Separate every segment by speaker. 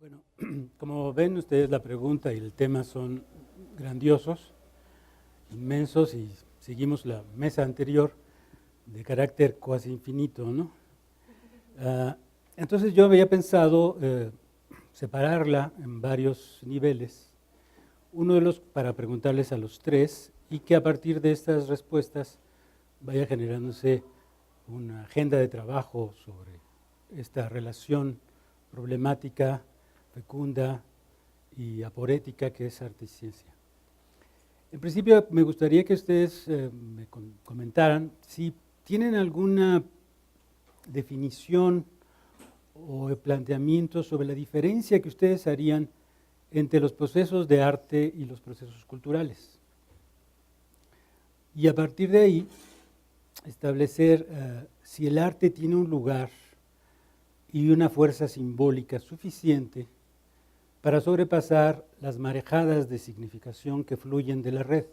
Speaker 1: Bueno, como ven ustedes, la pregunta y el tema son grandiosos, inmensos, y seguimos la mesa anterior de carácter cuasi infinito, ¿no? Entonces yo había pensado separarla en varios niveles, uno de los para preguntarles a los tres y que a partir de estas respuestas vaya generándose una agenda de trabajo sobre esta relación problemática, fecunda y aporética que es arte y ciencia. En principio me gustaría que ustedes me comentaran si tienen alguna definición o planteamiento sobre la diferencia que ustedes harían entre los procesos de arte y los procesos culturales. Y a partir de ahí, establecer si el arte tiene un lugar y una fuerza simbólica suficiente para sobrepasar las marejadas de significación que fluyen de la red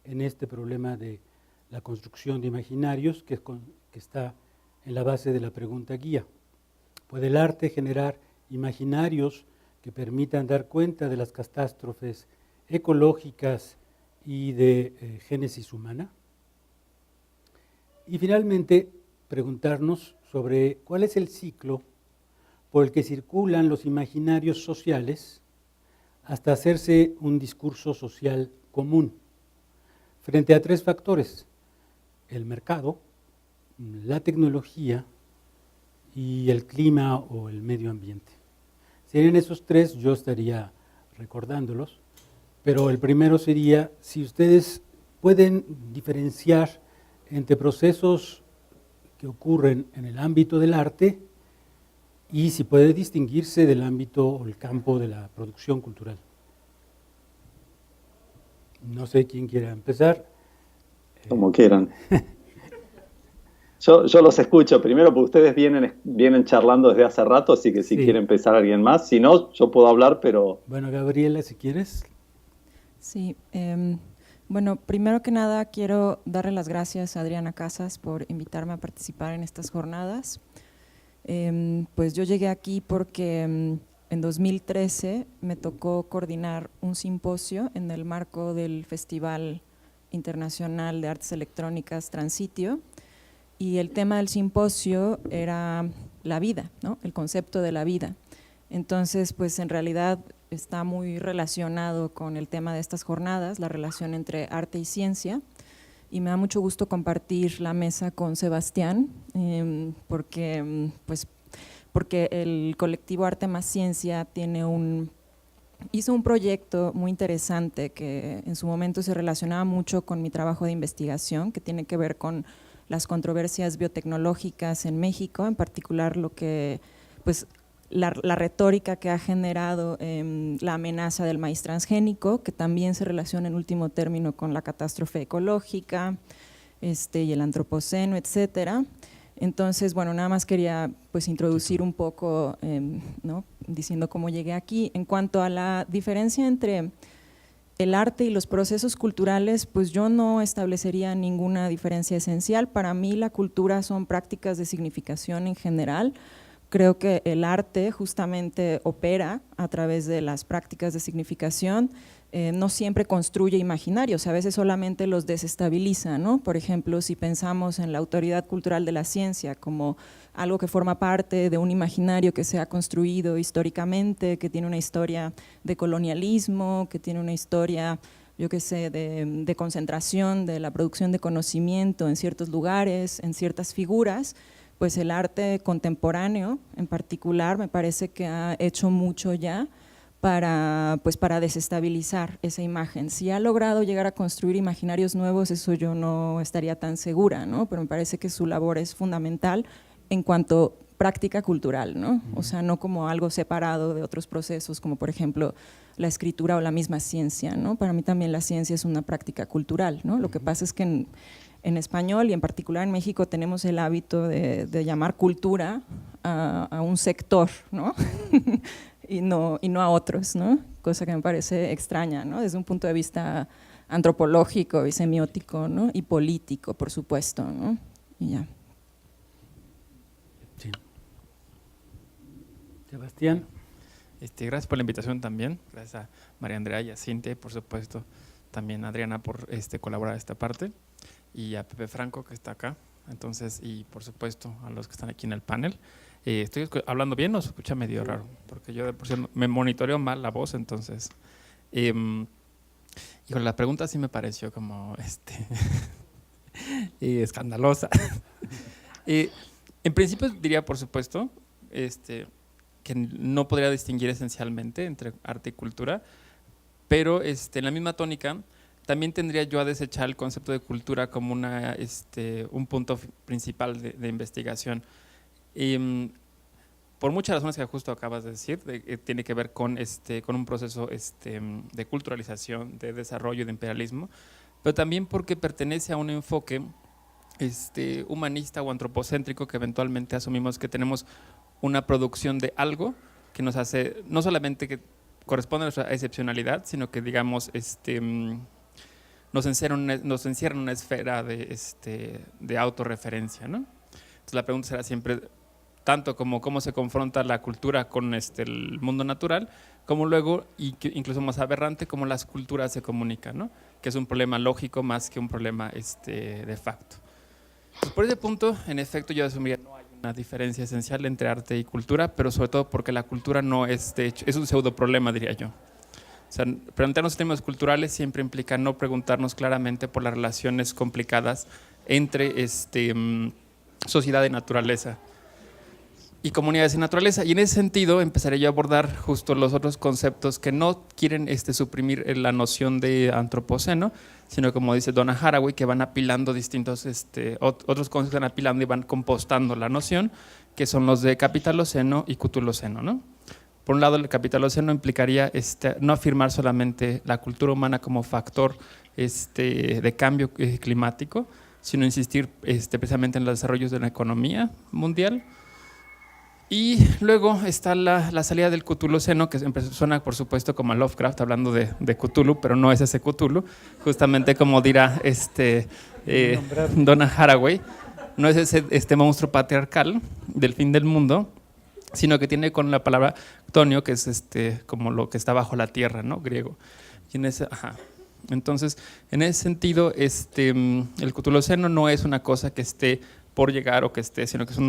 Speaker 1: en este problema de la construcción de imaginarios que está en la base de la pregunta guía. ¿Puede el arte generar imaginarios que permitan dar cuenta de las catástrofes ecológicas y de génesis humana? Y finalmente, preguntarnos sobre cuál es el ciclo por el que circulan los imaginarios sociales hasta hacerse un discurso social común, frente a tres factores: el mercado, la tecnología y el clima o el medio ambiente. Si en esos tres yo estaría recordándolos, pero el primero sería si ustedes pueden diferenciar entre procesos que ocurren en el ámbito del arte y si puede distinguirse del ámbito o el campo de la producción cultural. No sé quién quiera empezar.
Speaker 2: Como quieran. Yo los escucho primero porque ustedes vienen charlando desde hace rato, así que si
Speaker 1: Sí.
Speaker 2: quiere empezar alguien más, si no, yo puedo hablar, pero…
Speaker 1: Bueno, Gabriela, si quieres.
Speaker 3: Sí, bueno, primero que nada quiero darle las gracias a Adriana Casas por invitarme a participar en estas jornadas. Pues yo llegué aquí porque en 2013 me tocó coordinar un simposio en el marco del Festival Internacional de Artes Electrónicas Transitio, y el tema del simposio era la vida, ¿no? El concepto de la vida. Entonces, pues en realidad está muy relacionado con el tema de estas jornadas, la relación entre arte y ciencia, y me da mucho gusto compartir la mesa con Sebastián, porque el colectivo Arte más Ciencia hizo un proyecto muy interesante que en su momento se relacionaba mucho con mi trabajo de investigación, que tiene que ver con las controversias biotecnológicas en México, en particular la retórica que ha generado la amenaza del maíz transgénico, que también se relaciona en último término con la catástrofe ecológica y el antropoceno, etcétera. Entonces, bueno, nada más quería pues introducir un poco, ¿no? Diciendo cómo llegué aquí. En cuanto a la diferencia entre el arte y los procesos culturales, pues yo no establecería ninguna diferencia esencial. Para mí la cultura son prácticas de significación en general. Creo que el arte justamente opera a través de las prácticas de significación, no siempre construye imaginarios, a veces solamente los desestabiliza, ¿no? Por ejemplo, si pensamos en la autoridad cultural de la ciencia como algo que forma parte de un imaginario que se ha construido históricamente, que tiene una historia de colonialismo, que tiene una historia, yo qué sé, de concentración, de la producción de conocimiento en ciertos lugares, en ciertas figuras, pues el arte contemporáneo en particular me parece que ha hecho mucho ya para desestabilizar esa imagen. Si ha logrado llegar a construir imaginarios nuevos, eso yo no estaría tan segura, ¿no? Pero me parece que su labor es fundamental en cuanto práctica cultural, ¿no? O sea, no como algo separado de otros procesos, como por ejemplo la escritura o la misma ciencia, ¿no? Para mí también la ciencia es una práctica cultural, ¿no? Lo que pasa es que en español y en particular en México tenemos el hábito de llamar cultura a un sector, ¿no? y no a otros, ¿no? Cosa que me parece extraña, ¿no? Desde un punto de vista antropológico y semiótico, ¿no? Y político, por supuesto, ¿no? Y ya.
Speaker 1: Sí. Sebastián.
Speaker 4: Gracias por la invitación también, gracias a María Andrea y a Cintia y por supuesto también a Adriana por colaborar en esta parte y a Pepe Franco que está acá, entonces, y por supuesto a los que están aquí en el panel. ¿Estoy hablando bien o se escucha medio raro? Porque yo de por sí me monitoreo mal la voz, entonces… híjole, la pregunta sí me pareció como escandalosa. En principio diría, por supuesto, que no podría distinguir esencialmente entre arte y cultura, pero en la misma tónica también tendría yo a desechar el concepto de cultura como un punto principal de investigación. Por muchas razones que justo acabas de decir, tiene que ver con un proceso de culturalización, de desarrollo, de imperialismo, pero también porque pertenece a un enfoque humanista o antropocéntrico que eventualmente asumimos que tenemos una producción de algo que nos hace, no solamente que corresponde a nuestra excepcionalidad, sino que digamos nos encierra en una esfera de autorreferencia, ¿no? Entonces la pregunta será siempre tanto como cómo se confronta la cultura con el mundo natural, como luego, incluso más aberrante, cómo las culturas se comunican, ¿no? Que es un problema lógico más que un problema de facto. Pues por ese punto, en efecto, yo asumiría que no hay una diferencia esencial entre arte y cultura, pero sobre todo porque la cultura no es, de hecho, es un pseudo problema, diría yo. O sea, preguntarnos en términos culturales siempre implica no preguntarnos claramente por las relaciones complicadas entre sociedad y naturaleza y comunidades y naturaleza. Y en ese sentido empezaré yo a abordar justo los otros conceptos que no quieren suprimir la noción de antropoceno, sino como dice Donna Haraway, que van apilando distintos, otros conceptos van apilando y van compostando la noción, que son los de capitaloceno y cutuloceno, ¿no? Por un lado, el capitaloceno implicaría no afirmar solamente la cultura humana como factor de cambio climático, sino insistir precisamente en los desarrollos de la economía mundial. Y luego está la salida del Cthulhuceno, que suena por supuesto como a Lovecraft hablando de Cthulhu, pero no es ese Cthulhu, justamente como dirá Donna Haraway, no es ese monstruo patriarcal del fin del mundo, sino que tiene con la palabra ctonio, que es como lo que está bajo la tierra, ¿no? Griego. Y entonces, en ese sentido, el Cthulhuceno no es una cosa que esté por llegar o que sino que es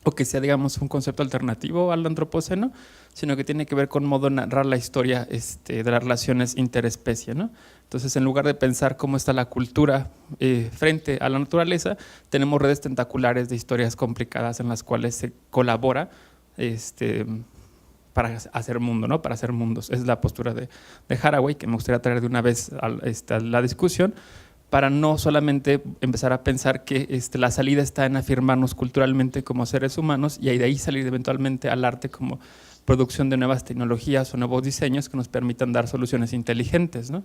Speaker 4: o que sea, digamos, un concepto alternativo al antropoceno, sino que tiene que ver con modo de narrar la historia de las relaciones interespecie, ¿no? Entonces, en lugar de pensar cómo está la cultura frente a la naturaleza, tenemos redes tentaculares de historias complicadas en las cuales se colabora para hacer mundo, ¿no? Para hacer mundos. Esa es la postura de Haraway, que me gustaría traer de una vez a la discusión, para no solamente empezar a pensar que la salida está en afirmarnos culturalmente como seres humanos y de ahí salir eventualmente al arte como producción de nuevas tecnologías o nuevos diseños que nos permitan dar soluciones inteligentes, ¿no?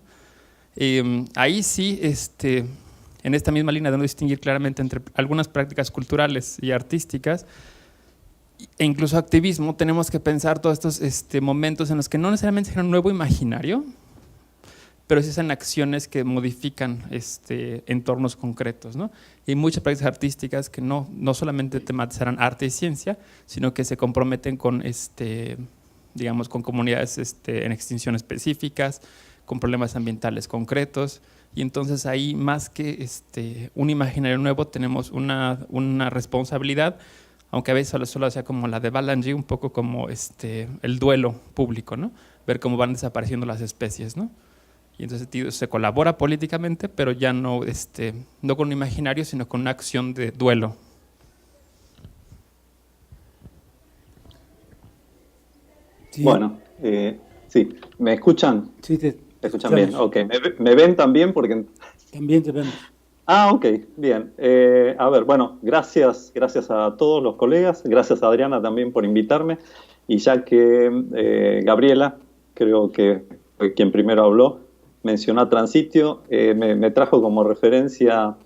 Speaker 4: Ahí sí, en esta misma línea de no distinguir claramente entre algunas prácticas culturales y artísticas e incluso activismo, tenemos que pensar todos estos momentos en los que no necesariamente es un nuevo imaginario, pero sí son acciones que modifican entornos concretos, ¿no? Y muchas prácticas artísticas que no solamente tematizarán arte y ciencia, sino que se comprometen con, digamos, con comunidades en extinción específicas, con problemas ambientales concretos, y entonces ahí más que un imaginario nuevo tenemos una responsabilidad, aunque a veces solo sea como la de Balangi, un poco como el duelo público, ¿no? Ver cómo van desapareciendo las especies, ¿no? Y entonces se colabora políticamente, pero ya no con un imaginario, sino con una acción de duelo.
Speaker 2: Sí. Bueno, sí, ¿me escuchan?
Speaker 1: Sí, te
Speaker 2: escuchan bien. Ok, ¿me ven también? Porque…
Speaker 1: También te vemos.
Speaker 2: Ok, bien. A ver, bueno, gracias a todos los colegas, gracias a Adriana también por invitarme, y ya que Gabriela, creo que fue quien primero habló, mencionó a Transitio, me trajo como referencia,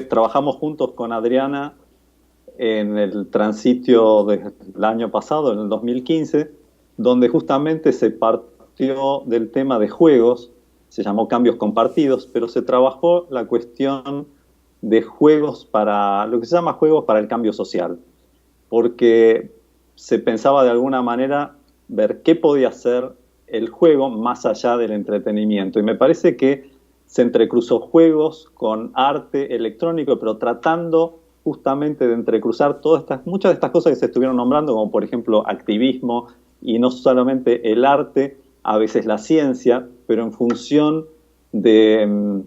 Speaker 2: trabajamos juntos con Adriana en el Transitio del año pasado, en el 2015, donde justamente se partió del tema de juegos, se llamó Cambios Compartidos, pero se trabajó la cuestión de juegos lo que se llama juegos para el cambio social, porque se pensaba de alguna manera ver qué podía ser el juego más allá del entretenimiento. Y me parece que se entrecruzó juegos con arte electrónico, pero tratando justamente de entrecruzar muchas de estas cosas que se estuvieron nombrando, como por ejemplo activismo, y no solamente el arte, a veces la ciencia, pero en función de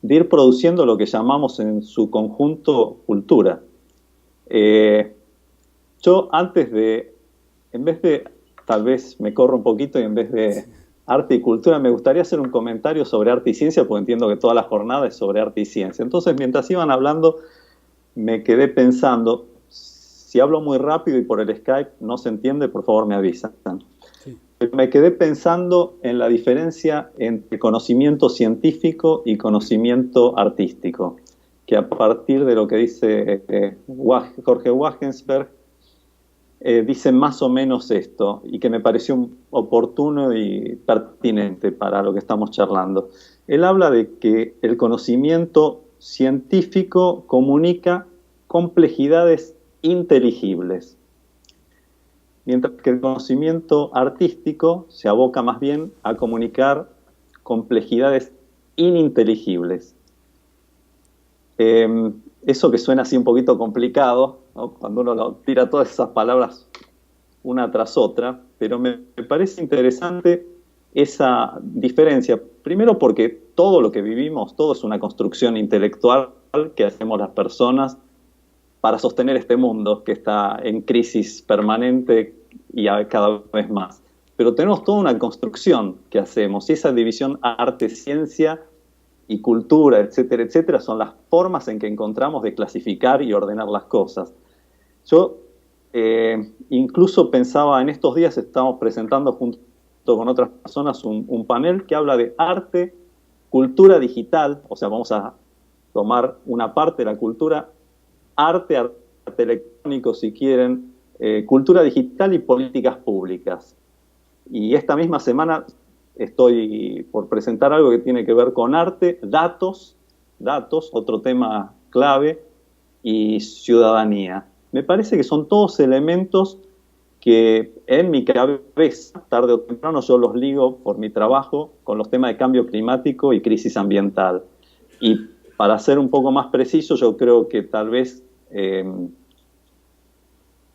Speaker 2: ir produciendo lo que llamamos en su conjunto cultura. Yo en vez de, tal vez me corro un poquito y en vez de arte y cultura, me gustaría hacer un comentario sobre arte y ciencia, porque entiendo que toda la jornada es sobre arte y ciencia. Entonces, mientras iban hablando, me quedé pensando, si hablo muy rápido y por el Skype no se entiende, por favor me avisan. Sí. Me quedé pensando en la diferencia entre conocimiento científico y conocimiento artístico, que a partir de lo que dice Jorge Wagensberg, dice más o menos esto, y que me pareció oportuno y pertinente para lo que estamos charlando. Él habla de que el conocimiento científico comunica complejidades inteligibles, mientras que el conocimiento artístico se aboca más bien a comunicar complejidades ininteligibles. Eso que suena así un poquito complicado, ¿no?, cuando uno tira todas esas palabras una tras otra, pero me parece interesante esa diferencia. Primero porque todo lo que vivimos, todo es una construcción intelectual que hacemos las personas para sostener este mundo que está en crisis permanente y cada vez más. Pero tenemos toda una construcción que hacemos, y esa división arte-ciencia y cultura, etcétera, etcétera, son las formas en que encontramos de clasificar y ordenar las cosas. Yo incluso pensaba, en estos días estamos presentando junto con otras personas un panel que habla de arte, cultura digital, o sea, vamos a tomar una parte de la cultura, arte electrónico si quieren, cultura digital y políticas públicas. Y esta misma semana estoy por presentar algo que tiene que ver con arte, datos, otro tema clave, y ciudadanía. Me parece que son todos elementos que en mi cabeza, tarde o temprano, yo los ligo por mi trabajo con los temas de cambio climático y crisis ambiental. Y para ser un poco más preciso, yo creo que tal vez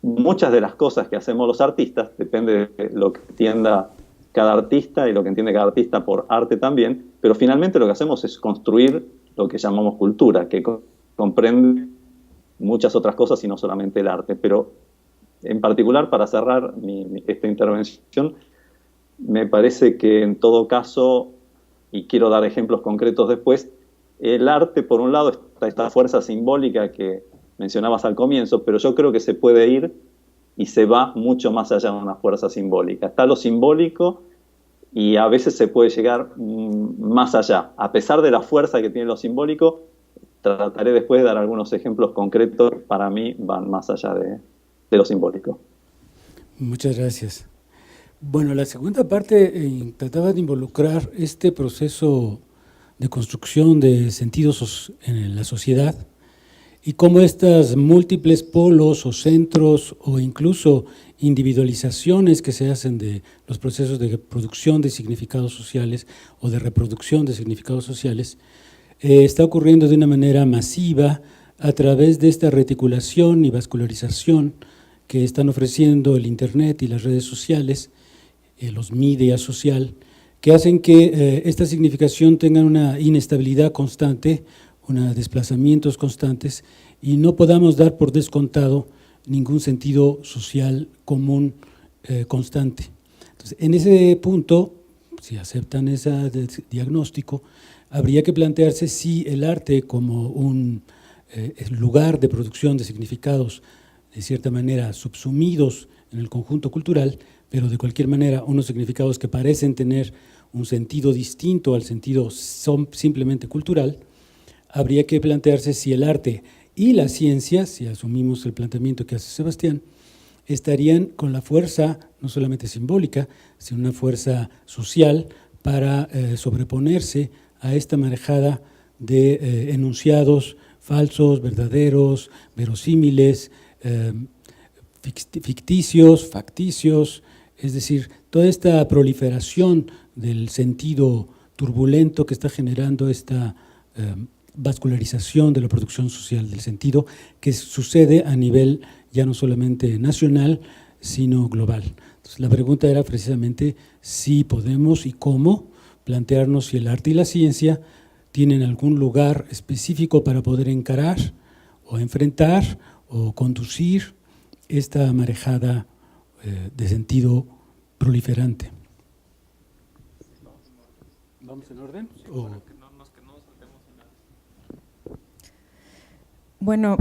Speaker 2: muchas de las cosas que hacemos los artistas, depende de lo que entienda cada artista y lo que entiende cada artista por arte también, pero finalmente lo que hacemos es construir lo que llamamos cultura, que comprende muchas otras cosas y no solamente el arte. Pero en particular, para cerrar esta intervención, me parece que en todo caso, y quiero dar ejemplos concretos después, el arte, por un lado, está esta fuerza simbólica que mencionabas al comienzo, pero yo creo que se puede ir y se va mucho más allá de una fuerza simbólica. Está lo simbólico y a veces se puede llegar más allá. A pesar de la fuerza que tiene lo simbólico, trataré después de dar algunos ejemplos concretos, para mí van más allá de lo simbólico.
Speaker 1: Muchas gracias. Bueno, la segunda parte trataba de involucrar este proceso de construcción de sentidos en la sociedad y cómo estas múltiples polos o centros o incluso individualizaciones que se hacen de los procesos de producción de significados sociales o de reproducción de significados sociales está ocurriendo de una manera masiva a través de esta reticulación y vascularización que están ofreciendo el Internet y las redes sociales, los media social, que hacen que esta significación tenga una inestabilidad constante, unos desplazamientos constantes, y no podamos dar por descontado ningún sentido social común constante. Entonces, en ese punto, si aceptan ese diagnóstico, habría que plantearse si el arte como un lugar de producción de significados de cierta manera subsumidos en el conjunto cultural, pero de cualquier manera unos significados que parecen tener un sentido distinto al sentido simplemente cultural, habría que plantearse si el arte y la ciencia, si asumimos el planteamiento que hace Sebastián, estarían con la fuerza no solamente simbólica, sino una fuerza social para sobreponerse a esta marejada de enunciados falsos, verdaderos, verosímiles, ficticios, facticios, Es decir, toda esta proliferación del sentido turbulento que está generando esta vascularización de la producción social del sentido, que sucede a nivel ya no solamente nacional, sino global. Entonces, la pregunta era precisamente si podemos y cómo plantearnos si el arte y la ciencia tienen algún lugar específico para poder encarar o enfrentar o conducir esta marejada de sentido proliferante. ¿Vamos en orden?
Speaker 3: Bueno,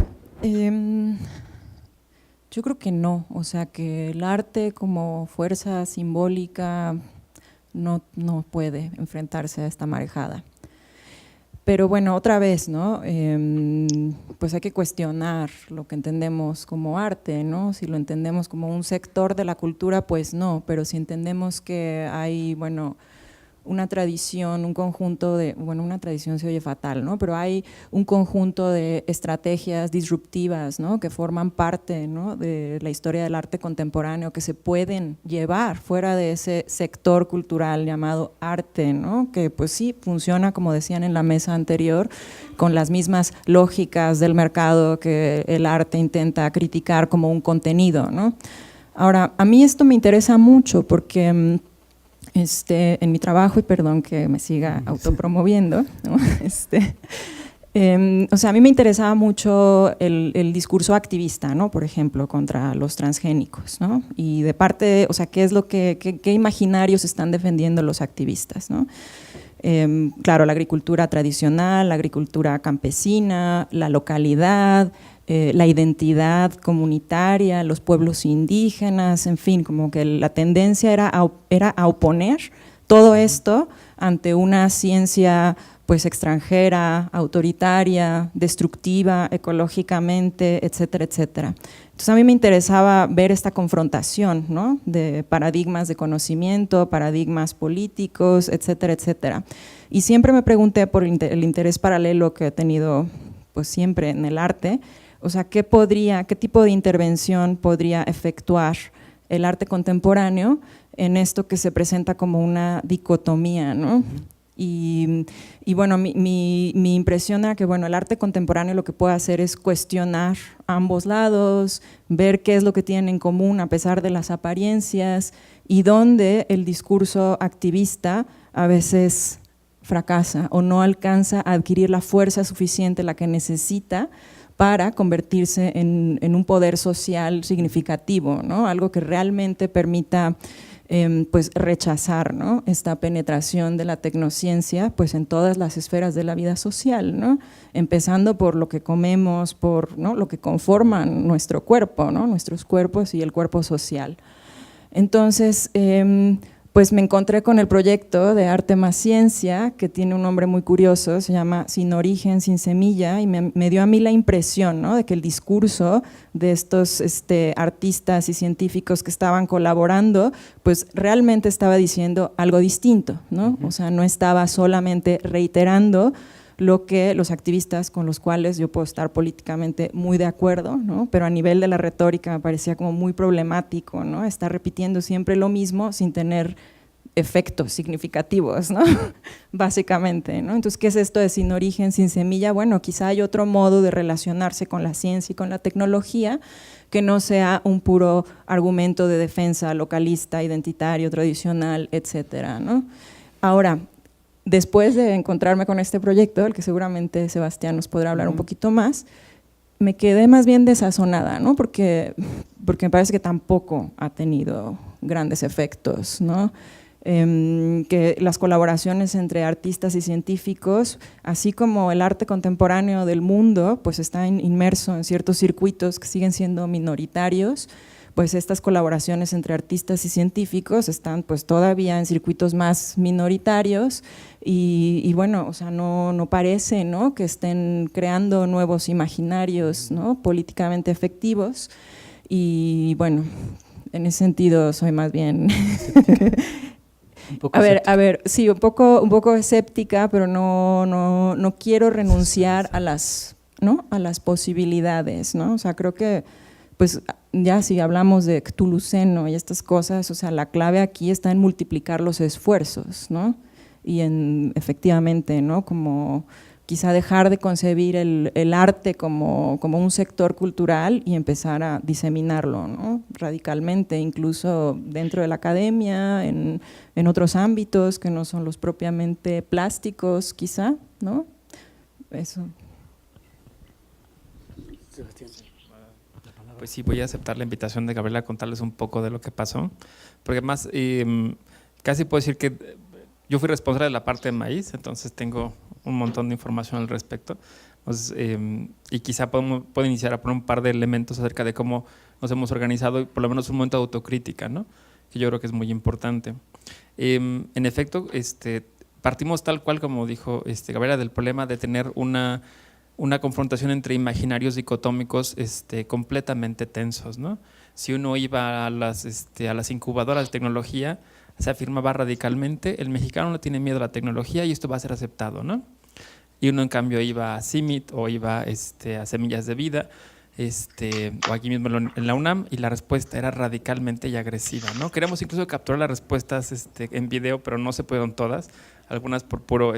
Speaker 3: yo creo que no, o sea que el arte como fuerza simbólica no puede enfrentarse a esta marejada. Pero bueno, otra vez, ¿no? Pues hay que cuestionar lo que entendemos como arte, ¿no? Si lo entendemos como un sector de la cultura, pues no, pero si entendemos que hay, bueno, una tradición, un conjunto de, bueno, una tradición se oye fatal, ¿no? Pero hay un conjunto de estrategias disruptivas, ¿no? Que forman parte, ¿no? De la historia del arte contemporáneo, que se pueden llevar fuera de ese sector cultural llamado arte, ¿no? Que pues sí, funciona, como decían en la mesa anterior, con las mismas lógicas del mercado que el arte intenta criticar como un contenido, ¿no? Ahora, a mí esto me interesa mucho porque en mi trabajo, y perdón que me siga autopromoviendo, ¿no? O sea, a mí me interesaba mucho el discurso activista, ¿no? Por ejemplo, contra los transgénicos, ¿no? Y de parte, o sea, ¿qué es lo qué imaginarios están defendiendo los activistas, ¿no? Claro, la agricultura tradicional, la agricultura campesina, la localidad, la identidad comunitaria, los pueblos indígenas, en fin, como que la tendencia era a oponer todo esto ante una ciencia pues extranjera, autoritaria, destructiva ecológicamente, etcétera, etcétera. Entonces a mí me interesaba ver esta confrontación, ¿no? De paradigmas de conocimiento, paradigmas políticos, etcétera, etcétera. Y siempre me pregunté por el interés paralelo que he tenido pues siempre en el arte, o sea, ¿qué tipo de intervención podría efectuar el arte contemporáneo en esto que se presenta como una dicotomía, ¿no? Y bueno, mi impresión era que bueno, el arte contemporáneo lo que puede hacer es cuestionar ambos lados, ver qué es lo que tienen en común a pesar de las apariencias y dónde el discurso activista a veces fracasa o no alcanza a adquirir la fuerza suficiente, la que necesita para convertirse en un poder social significativo, ¿no? Algo que realmente permita pues rechazar, ¿no? Esta penetración de la tecnociencia pues en todas las esferas de la vida social, ¿no? Empezando por lo que comemos, por, ¿no? Lo que conforma nuestro cuerpo, ¿no? Nuestros cuerpos y el cuerpo social. Entonces, pues me encontré con el proyecto de Arte más Ciencia, que tiene un nombre muy curioso, se llama Sin Origen, Sin Semilla, y me dio a mí la impresión, ¿no? De que el discurso de estos artistas y científicos que estaban colaborando, pues realmente estaba diciendo algo distinto, ¿no? O sea, no estaba solamente reiterando lo que los activistas con los cuales yo puedo estar políticamente muy de acuerdo, ¿no? Pero a nivel de la retórica me parecía como muy problemático, ¿no? Estar repitiendo siempre lo mismo sin tener efectos significativos, ¿no? Básicamente, ¿no? Entonces, ¿qué es esto de sin origen, sin semilla? Bueno, quizá hay otro modo de relacionarse con la ciencia y con la tecnología que no sea un puro argumento de defensa localista, identitario, tradicional, etcétera, ¿no? Ahora, después de encontrarme con este proyecto, del que seguramente Sebastián nos podrá hablar un poquito más, me quedé más bien desazonada, ¿no? Porque me parece que tampoco ha tenido grandes efectos, ¿no? Que las colaboraciones entre artistas y científicos, así como el arte contemporáneo del mundo, pues está inmerso en ciertos circuitos que siguen siendo minoritarios, pues estas colaboraciones entre artistas y científicos están pues todavía en circuitos más minoritarios y bueno, o sea, no parece, ¿no? Que estén creando nuevos imaginarios, ¿no? Políticamente efectivos y bueno, en ese sentido soy más bien… A ver, sí, un poco escéptica, pero no quiero renunciar a las, ¿no? A las posibilidades, ¿no? O sea, creo que pues ya si hablamos de Cthulhuceno y estas cosas, o sea, la clave aquí está en multiplicar los esfuerzos, ¿no? Y en, efectivamente, ¿no? Como quizá dejar de concebir el arte como un sector cultural y empezar a diseminarlo, ¿no? Radicalmente, incluso dentro de la academia, en otros ámbitos que no son los propiamente plásticos, quizá, ¿no? Eso.
Speaker 1: Sebastián.
Speaker 4: Pues sí, voy a aceptar la invitación de Gabriela a contarles un poco de lo que pasó, porque además casi puedo decir que yo fui responsable de la parte de maíz, entonces tengo un montón de información al respecto. Entonces, y quizá puedo iniciar a poner un par de elementos acerca de cómo nos hemos organizado y por lo menos un momento de autocrítica, ¿no? Que yo creo que es muy importante. En efecto, partimos tal cual como dijo Gabriela, del problema de tener una confrontación entre imaginarios dicotómicos completamente tensos, ¿no? Si uno iba a las incubadoras de tecnología, se afirmaba radicalmente, el mexicano no tiene miedo a la tecnología y esto va a ser aceptado, ¿no? Y uno en cambio iba a CIMIT o iba a Semillas de Vida, o aquí mismo en la UNAM, y la respuesta era radicalmente y agresiva, ¿no? Queríamos incluso capturar las respuestas en video, pero no se pudieron todas, algunas por puro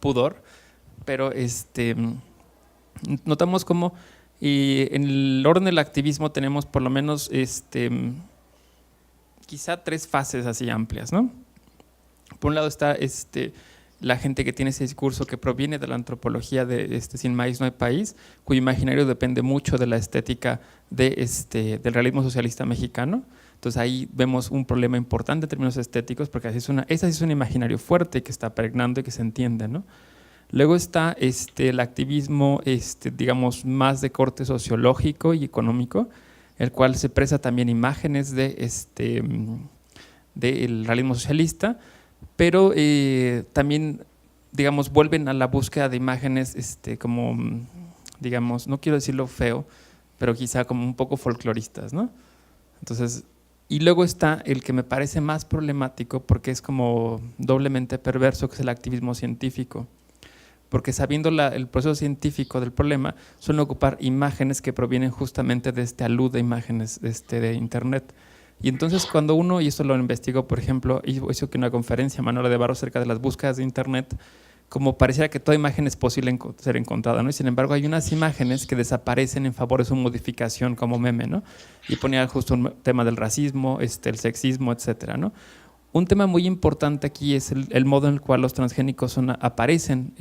Speaker 4: pudor, pero notamos cómo en el orden del activismo tenemos por lo menos quizá 3 fases así amplias, ¿no? Por un lado está la gente que tiene ese discurso que proviene de la antropología de Sin Maíz No Hay País, cuyo imaginario depende mucho de la estética del realismo socialista mexicano. Entonces ahí vemos un problema importante en términos estéticos, porque ese sí es un imaginario fuerte que está pregnando y que se entiende, ¿no? Luego está el activismo, digamos, más de corte sociológico y económico, el cual se presta también imágenes del realismo socialista, pero también, digamos, vuelven a la búsqueda de imágenes como, digamos, no quiero decirlo feo, pero quizá como un poco folcloristas, ¿no? Entonces, y luego está el que me parece más problemático porque es como doblemente perverso, que es el activismo científico. Porque sabiendo el proceso científico del problema, suelen ocupar imágenes que provienen justamente de este alud de imágenes de internet. Y entonces cuando uno, y esto lo investigó, por ejemplo, hizo que una conferencia Manuela de Barros acerca de las búsquedas de internet, como pareciera que toda imagen es posible ser encontrada, ¿no? Y sin embargo hay unas imágenes que desaparecen en favor de su modificación como meme, ¿no? Y ponía justo un tema del racismo, el sexismo, etcétera, ¿no? Un tema muy importante aquí es el modo en el cual los transgénicos aparecen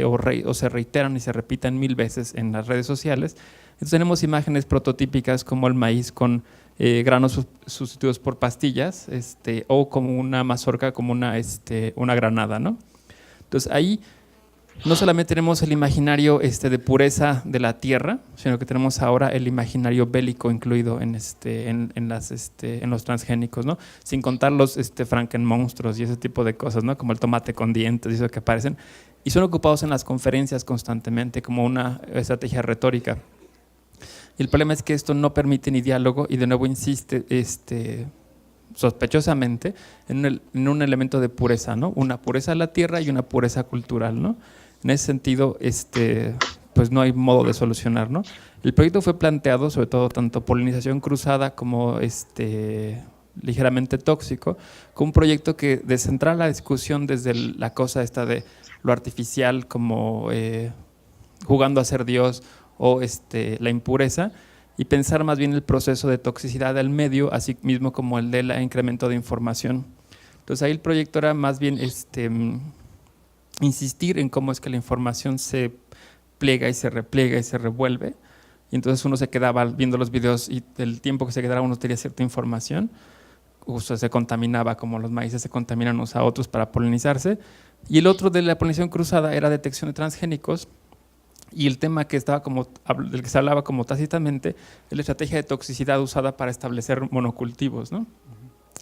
Speaker 4: o se reiteran y se repiten 1000 veces en las redes sociales. Entonces tenemos imágenes prototípicas como el maíz con granos sustituidos por pastillas, o como una mazorca, como una granada, ¿no? Entonces ahí no solamente tenemos el imaginario de pureza de la tierra, sino que tenemos ahora el imaginario bélico incluido en los transgénicos, ¿no? Sin contar los frankenmonstruos y ese tipo de cosas, ¿no? Como el tomate con dientes y eso que aparecen, y son ocupados en las conferencias constantemente como una estrategia retórica. Y el problema es que esto no permite ni diálogo y de nuevo insiste sospechosamente en un elemento de pureza, ¿no? Una pureza de la tierra y una pureza cultural, ¿no? En ese sentido, pues no hay modo de solucionar, ¿no? El proyecto fue planteado, sobre todo tanto polinización cruzada como ligeramente tóxico, como un proyecto que descentra la discusión desde la cosa esta de lo artificial como jugando a ser Dios o la impureza, y pensar más bien el proceso de toxicidad del medio, así mismo como el del incremento de información. Entonces ahí el proyecto era más bien insistir en cómo es que la información se pliega y se repliega y se revuelve, y entonces uno se quedaba viendo los videos y el tiempo que se quedaba uno tenía cierta información, justo se contaminaba como los maíces se contaminan unos a otros para polinizarse, y el otro de la polinización cruzada era detección de transgénicos, y el tema que del que se hablaba como tácitamente es la estrategia de toxicidad usada para establecer monocultivos, ¿no?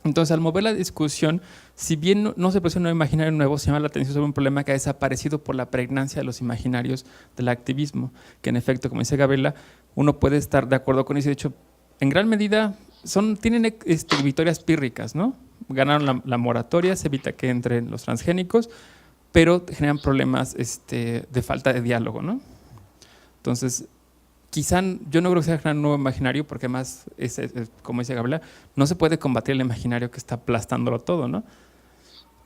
Speaker 4: Entonces, al mover la discusión, si bien no se presenta un imaginario nuevo, se llama la atención sobre un problema que ha desaparecido por la pregnancia de los imaginarios del activismo, que en efecto, como dice Gabriela, uno puede estar de acuerdo con eso. De hecho, en gran medida tienen victorias pírricas, ¿no? Ganaron la moratoria, se evita que entren los transgénicos, pero generan problemas de falta de diálogo, ¿no? Entonces quizá yo no creo que sea crear un nuevo imaginario, porque además, como dice Gabriela, no se puede combatir el imaginario que está aplastándolo todo, ¿no?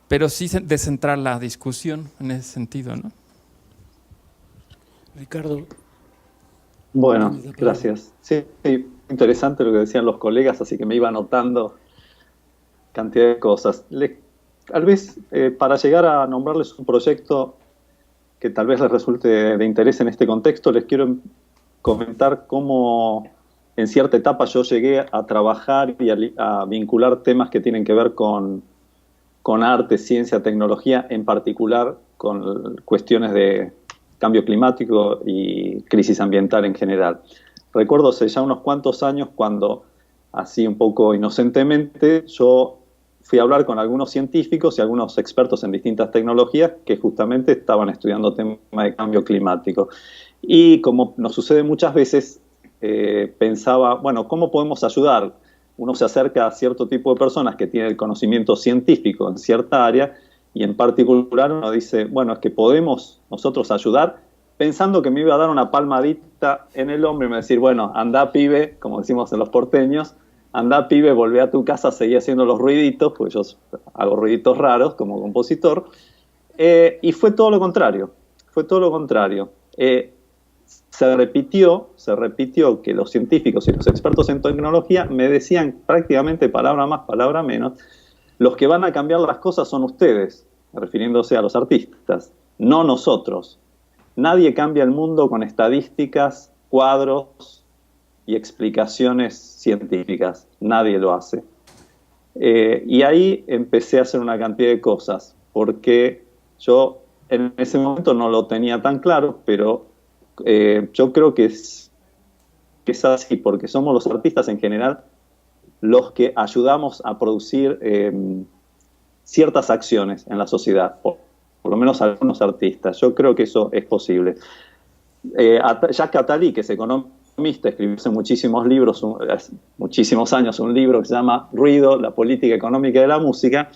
Speaker 4: Pero sí descentrar la discusión en ese sentido, ¿no?
Speaker 1: Ricardo.
Speaker 2: Bueno, gracias. Sí, interesante lo que decían los colegas, así que me iba anotando cantidad de cosas. Tal vez para llegar a nombrarles un proyecto que tal vez les resulte de interés en este contexto, les quiero comentar cómo en cierta etapa yo llegué a trabajar y a vincular temas que tienen que ver con arte, ciencia, tecnología, en particular con cuestiones de cambio climático y crisis ambiental en general. Recuerdo hace ya unos cuantos años cuando, así un poco inocentemente, yo fui a hablar con algunos científicos y algunos expertos en distintas tecnologías que justamente estaban estudiando temas de cambio climático. Y como nos sucede muchas veces, pensaba, bueno, ¿cómo podemos ayudar? Uno se acerca a cierto tipo de personas que tienen el conocimiento científico en cierta área y en particular uno dice, bueno, es que podemos nosotros ayudar, pensando que me iba a dar una palmadita en el hombro y me decir, bueno, anda pibe, como decimos en los porteños, anda pibe, volvé a tu casa, seguí haciendo los ruiditos, porque yo hago ruiditos raros como compositor, y fue todo lo contrario, se repitió que los científicos y los expertos en tecnología me decían prácticamente palabra más, palabra menos, los que van a cambiar las cosas son ustedes, refiriéndose a los artistas, no nosotros. Nadie cambia el mundo con estadísticas, cuadros y explicaciones científicas. Nadie lo hace. Y ahí empecé a hacer una cantidad de cosas, porque yo en ese momento no lo tenía tan claro, pero yo creo que es así, porque somos los artistas en general los que ayudamos a producir ciertas acciones en la sociedad, por lo menos algunos artistas. Yo creo que eso es posible. Jacques Attali, que es economista, escribió hace muchísimos libros, hace muchísimos años, un libro que se llama Ruido, la política económica de la música,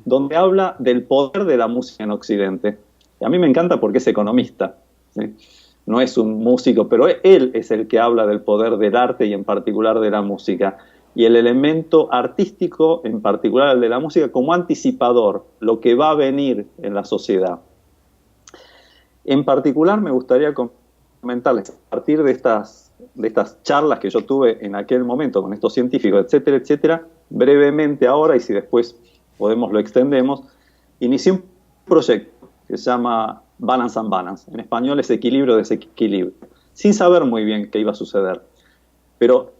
Speaker 2: donde habla del poder de la música en Occidente. Y a mí me encanta porque es economista, ¿sí? No es un músico, pero él es el que habla del poder del arte y en particular de la música. Y el elemento artístico, en particular el de la música, como anticipador, lo que va a venir en la sociedad. En particular me gustaría comentarles, a partir de estas charlas que yo tuve en aquel momento con estos científicos, etcétera, etcétera, brevemente ahora, y si después podemos lo extendemos, inicié un proyecto que se llama Balance and Balance. En español es equilibrio, desequilibrio, sin saber muy bien qué iba a suceder. Pero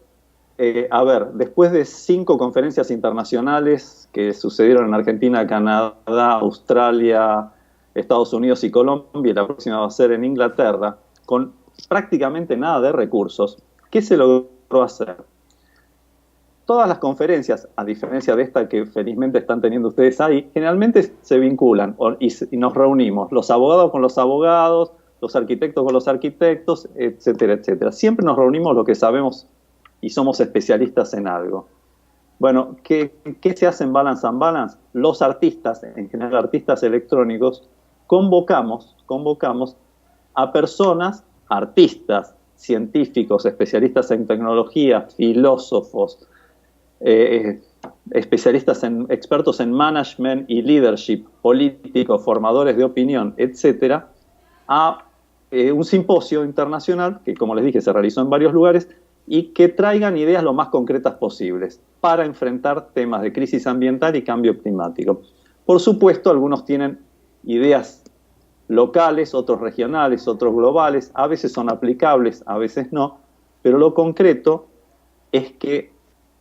Speaker 2: a ver, después de 5 conferencias internacionales que sucedieron en Argentina, Canadá, Australia, Estados Unidos y Colombia, y la próxima va a ser en Inglaterra, con prácticamente nada de recursos, ¿qué se logró hacer? Todas las conferencias, a diferencia de esta que felizmente están teniendo ustedes ahí, generalmente se vinculan y nos reunimos, los abogados con los abogados, los arquitectos con los arquitectos, etcétera, etcétera. Siempre nos reunimos lo que sabemos y somos especialistas en algo. Bueno, ¿qué se hace en Balance and Balance? Los artistas, en general artistas electrónicos, convocamos a personas, artistas, científicos, especialistas en tecnología, filósofos, expertos en management y leadership, políticos, formadores de opinión, etcétera, a un simposio internacional que, como les dije, se realizó en varios lugares y que traigan ideas lo más concretas posibles para enfrentar temas de crisis ambiental y cambio climático. Por supuesto, algunos tienen ideas locales, otros regionales, otros globales, a veces son aplicables, a veces no, pero lo concreto es que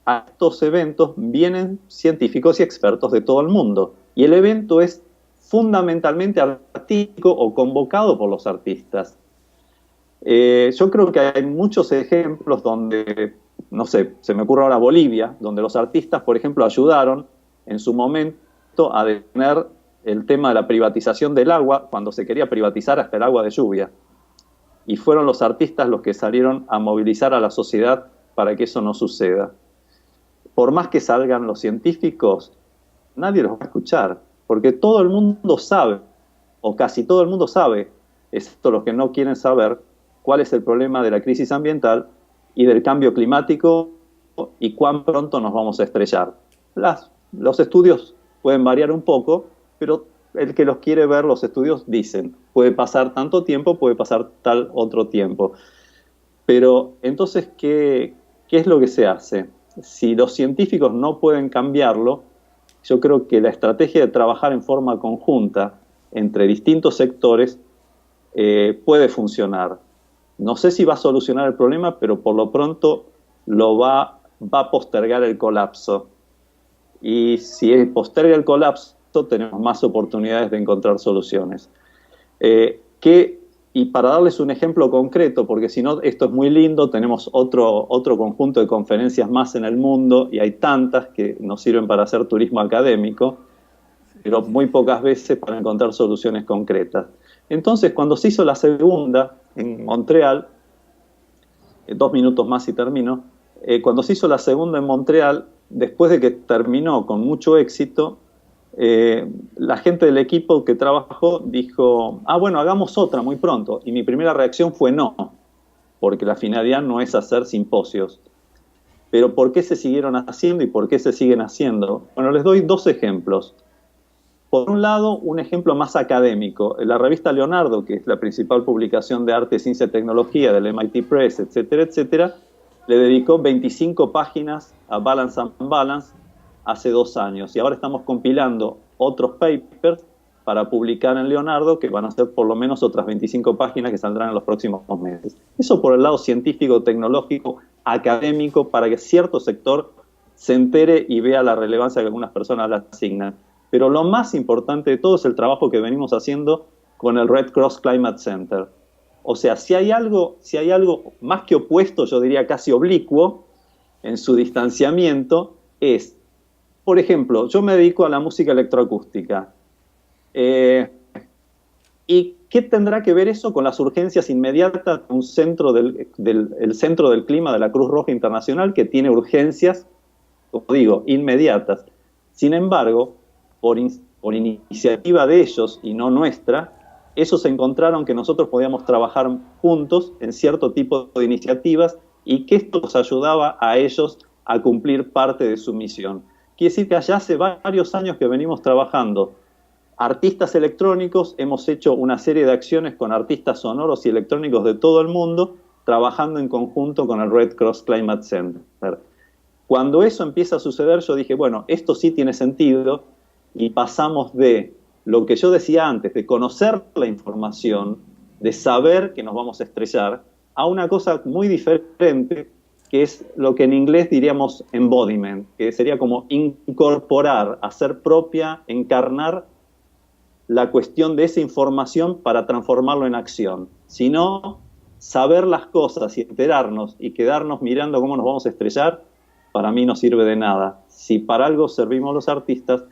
Speaker 2: a estos eventos vienen científicos y expertos de todo el mundo, y el evento es fundamentalmente artístico o convocado por los artistas. Yo creo que hay muchos ejemplos donde, no sé, se me ocurre ahora Bolivia, donde los artistas, por ejemplo, ayudaron en su momento a detener el tema de la privatización del agua, cuando se quería privatizar hasta el agua de lluvia. Y fueron los artistas los que salieron a movilizar a la sociedad para que eso no suceda. Por más que salgan los científicos, nadie los va a escuchar, porque todo el mundo sabe, o casi todo el mundo sabe, excepto los que no quieren saber, cuál es el problema de la crisis ambiental y del cambio climático y cuán pronto nos vamos a estrellar. Los estudios pueden variar un poco, pero el que los quiere ver, los estudios dicen, puede pasar tanto tiempo, puede pasar tal otro tiempo. Pero entonces, ¿qué es lo que se hace? Si los científicos no pueden cambiarlo, yo creo que la estrategia de trabajar en forma conjunta entre distintos sectores puede funcionar. No sé si va a solucionar el problema, pero por lo pronto va a postergar el colapso. Y si posterga el colapso, tenemos más oportunidades de encontrar soluciones. Y para darles un ejemplo concreto, porque si no, esto es muy lindo, tenemos otro conjunto de conferencias más en el mundo, y hay tantas que nos sirven para hacer turismo académico, pero muy pocas veces para encontrar soluciones concretas. Entonces, cuando se hizo la segunda en Montreal, 2 minutos más y termino, cuando se hizo la segunda en Montreal, después de que terminó con mucho éxito, la gente del equipo que trabajó dijo, bueno, hagamos otra muy pronto. Y mi primera reacción fue no, porque la finalidad no es hacer simposios. Pero ¿por qué se siguieron haciendo y por qué se siguen haciendo? Bueno, les doy 2 ejemplos. Por un lado, un ejemplo más académico. La revista Leonardo, que es la principal publicación de arte, ciencia y tecnología del MIT Press, etcétera, etcétera, le dedicó 25 páginas a Balance and Balance hace 2 años. Y ahora estamos compilando otros papers para publicar en Leonardo, que van a ser por lo menos otras 25 páginas que saldrán en los próximos meses. Eso por el lado científico, tecnológico, académico, para que cierto sector se entere y vea la relevancia que algunas personas le asignan. Pero lo más importante de todo es el trabajo que venimos haciendo con el Red Cross Climate Center. O sea, si hay algo más que opuesto, yo diría casi oblicuo, en su distanciamiento, es, por ejemplo, yo me dedico a la música electroacústica. ¿Y qué tendrá que ver eso con las urgencias inmediatas de un centro el Centro del Clima de la Cruz Roja Internacional, que tiene urgencias, como digo, inmediatas? Sin embargo, por iniciativa de ellos y no nuestra, ellos encontraron que nosotros podíamos trabajar juntos en cierto tipo de iniciativas y que esto los ayudaba a ellos a cumplir parte de su misión. Quiere decir que allá hace varios años que venimos trabajando. Artistas electrónicos, hemos hecho una serie de acciones con artistas sonoros y electrónicos de todo el mundo, trabajando en conjunto con el Red Cross Climate Center. Cuando eso empieza a suceder, yo dije, bueno, esto sí tiene sentido, y pasamos de lo que yo decía antes, de conocer la información, de saber que nos vamos a estrellar, a una cosa muy diferente, que es lo que en inglés diríamos embodiment, que sería como incorporar, hacer propia, encarnar la cuestión de esa información para transformarlo en acción. Si no, saber las cosas y enterarnos y quedarnos mirando cómo nos vamos a estrellar, para mí no sirve de nada. Si para algo servimos los artistas,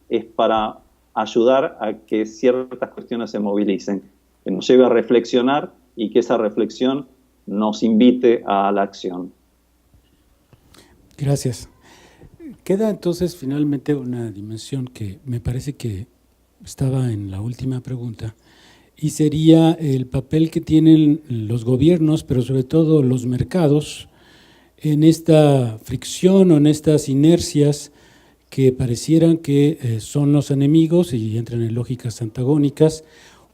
Speaker 2: es para ayudar a que ciertas cuestiones se movilicen, que nos lleve a reflexionar y que esa reflexión nos invite a la acción.
Speaker 1: Gracias. Queda entonces finalmente una dimensión que me parece que estaba en la última pregunta, y sería el papel que tienen los gobiernos, pero sobre todo los mercados, en esta fricción o en estas inercias que parecieran que son los enemigos y entran en lógicas antagónicas,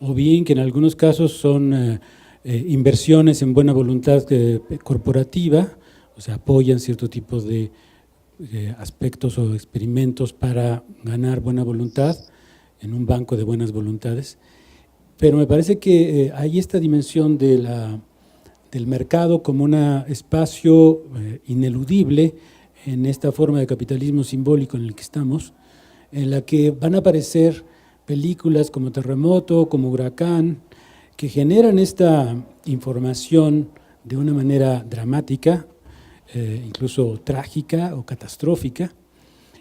Speaker 1: o bien que en algunos casos son inversiones en buena voluntad corporativa, o sea, apoyan cierto tipo de aspectos o experimentos para ganar buena voluntad en un banco de buenas voluntades. Pero me parece que hay esta dimensión del mercado como un espacio ineludible en esta forma de capitalismo simbólico en el que estamos, en la que van a aparecer películas como Terremoto, como Huracán, que generan esta información de una manera dramática, incluso trágica o catastrófica,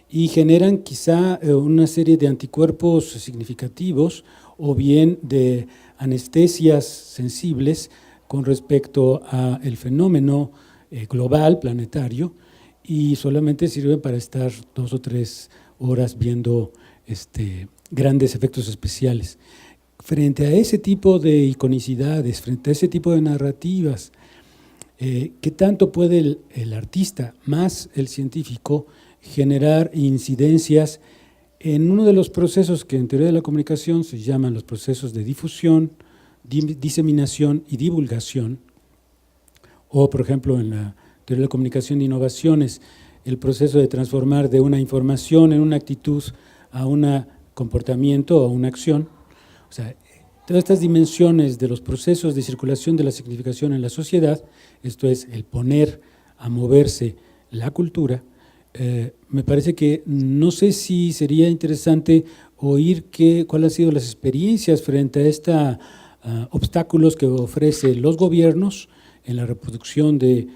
Speaker 1: y generan quizá una serie de anticuerpos significativos o bien de anestesias sensibles con respecto al fenómeno global, planetario, y solamente sirven para estar 2 o 3 horas viendo grandes efectos especiales. frente a ese tipo de iconicidades, frente a ese tipo de narrativas, ¿qué tanto puede el artista, más el científico, generar incidencias en uno de los procesos que en teoría de la comunicación se llaman los procesos de difusión, diseminación y divulgación, o por ejemplo en la teoría de la comunicación de innovaciones, el proceso de transformar de una información en una actitud a un comportamiento o a una acción? O sea, todas estas dimensiones de los procesos de circulación de la significación en la sociedad, esto es, el poner a moverse la cultura, me parece que no sé si sería interesante oír cuáles han sido las experiencias frente a estos obstáculos que ofrecen los gobiernos en la reproducción de,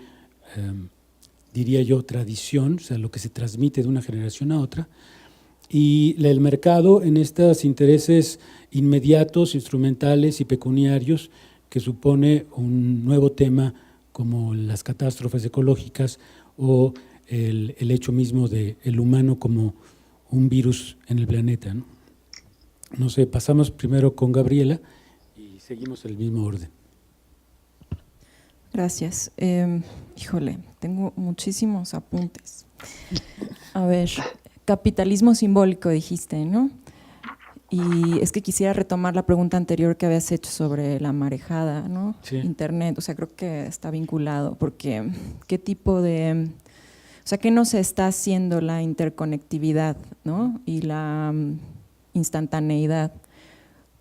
Speaker 1: diría yo, tradición, o sea, lo que se transmite de una generación a otra, y el mercado en estos intereses inmediatos, instrumentales y pecuniarios que supone un nuevo tema como las catástrofes ecológicas o el hecho mismo del humano como un virus en el planeta, ¿no? No sé, pasamos primero con Gabriela y seguimos el mismo orden.
Speaker 3: Gracias. Híjole, tengo muchísimos apuntes. A ver, capitalismo simbólico dijiste, ¿no? Y es que quisiera retomar la pregunta anterior que habías hecho sobre la marejada, ¿no?
Speaker 1: Sí.
Speaker 3: Internet, o sea, creo que está vinculado, porque ¿qué tipo de… O sea, ¿qué nos está haciendo la interconectividad, ¿no? Y la instantaneidad?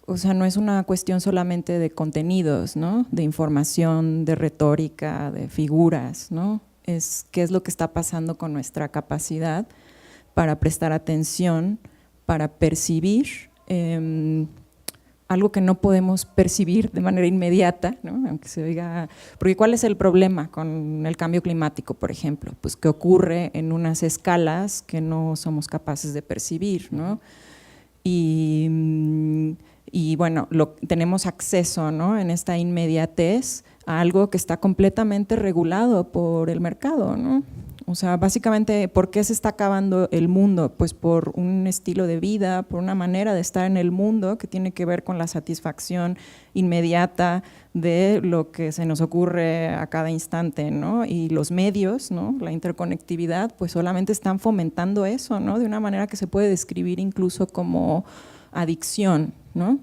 Speaker 3: O sea, no es una cuestión solamente de contenidos, ¿no? De información, de retórica, de figuras, ¿no? Es qué es lo que está pasando con nuestra capacidad para prestar atención, para percibir algo que no podemos percibir de manera inmediata, ¿no? Aunque se oiga, porque ¿cuál es el problema con el cambio climático, por ejemplo? Pues que ocurre en unas escalas que no somos capaces de percibir, ¿no? Y bueno, tenemos acceso, ¿no? En esta inmediatez a algo que está completamente regulado por el mercado, ¿no? O sea, básicamente, ¿por qué se está acabando el mundo? Pues por un estilo de vida, por una manera de estar en el mundo que tiene que ver con la satisfacción inmediata de lo que se nos ocurre a cada instante, ¿no? Y los medios, ¿no? La interconectividad, pues solamente están fomentando eso, ¿no? De una manera que se puede describir incluso como adicción, ¿no?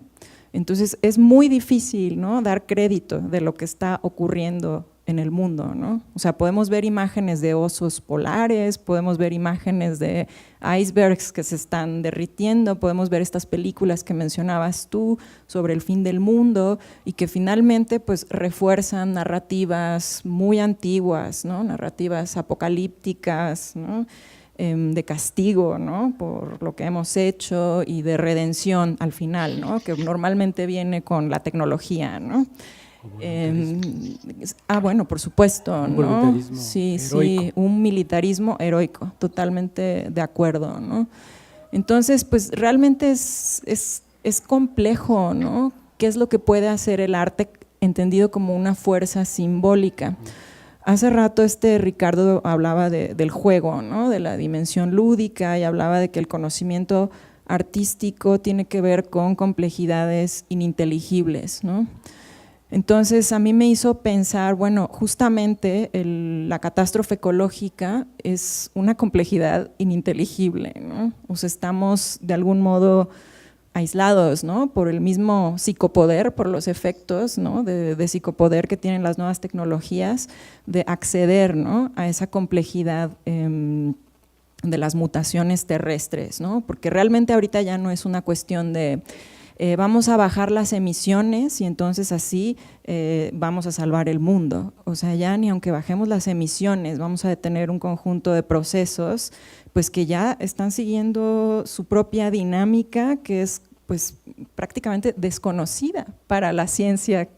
Speaker 3: Entonces es muy difícil, ¿no? Dar crédito de lo que está ocurriendo en el mundo, ¿no? O sea, podemos ver imágenes de osos polares, podemos ver imágenes de icebergs que se están derritiendo, podemos ver estas películas que mencionabas tú sobre el fin del mundo y que finalmente pues refuerzan narrativas muy antiguas, ¿no? Narrativas apocalípticas, ¿no? De castigo, ¿no? Por lo que hemos hecho y de redención al final, ¿no? Que normalmente viene con la tecnología, ¿no? Bueno, por supuesto, ¿no? Sí, heroico. Sí, un militarismo heroico, totalmente de acuerdo, ¿no? Entonces, pues realmente es complejo, ¿no? ¿Qué es lo que puede hacer el arte entendido como una fuerza simbólica? Hace rato Ricardo hablaba del juego, ¿no? De la dimensión lúdica y hablaba de que el conocimiento artístico tiene que ver con complejidades ininteligibles, ¿no? Entonces a mí me hizo pensar, bueno, justamente la catástrofe ecológica es una complejidad ininteligible, ¿no? O sea, estamos de algún modo aislados, ¿no? Por el mismo psicopoder, por los efectos, ¿no? de psicopoder que tienen las nuevas tecnologías, de acceder, ¿no? A esa complejidad de las mutaciones terrestres, ¿no? Porque realmente ahorita ya no es una cuestión de vamos a bajar las emisiones y entonces así vamos a salvar el mundo. O sea, ya ni aunque bajemos las emisiones, vamos a detener un conjunto de procesos pues que ya están siguiendo su propia dinámica, que es pues prácticamente desconocida para la ciencia,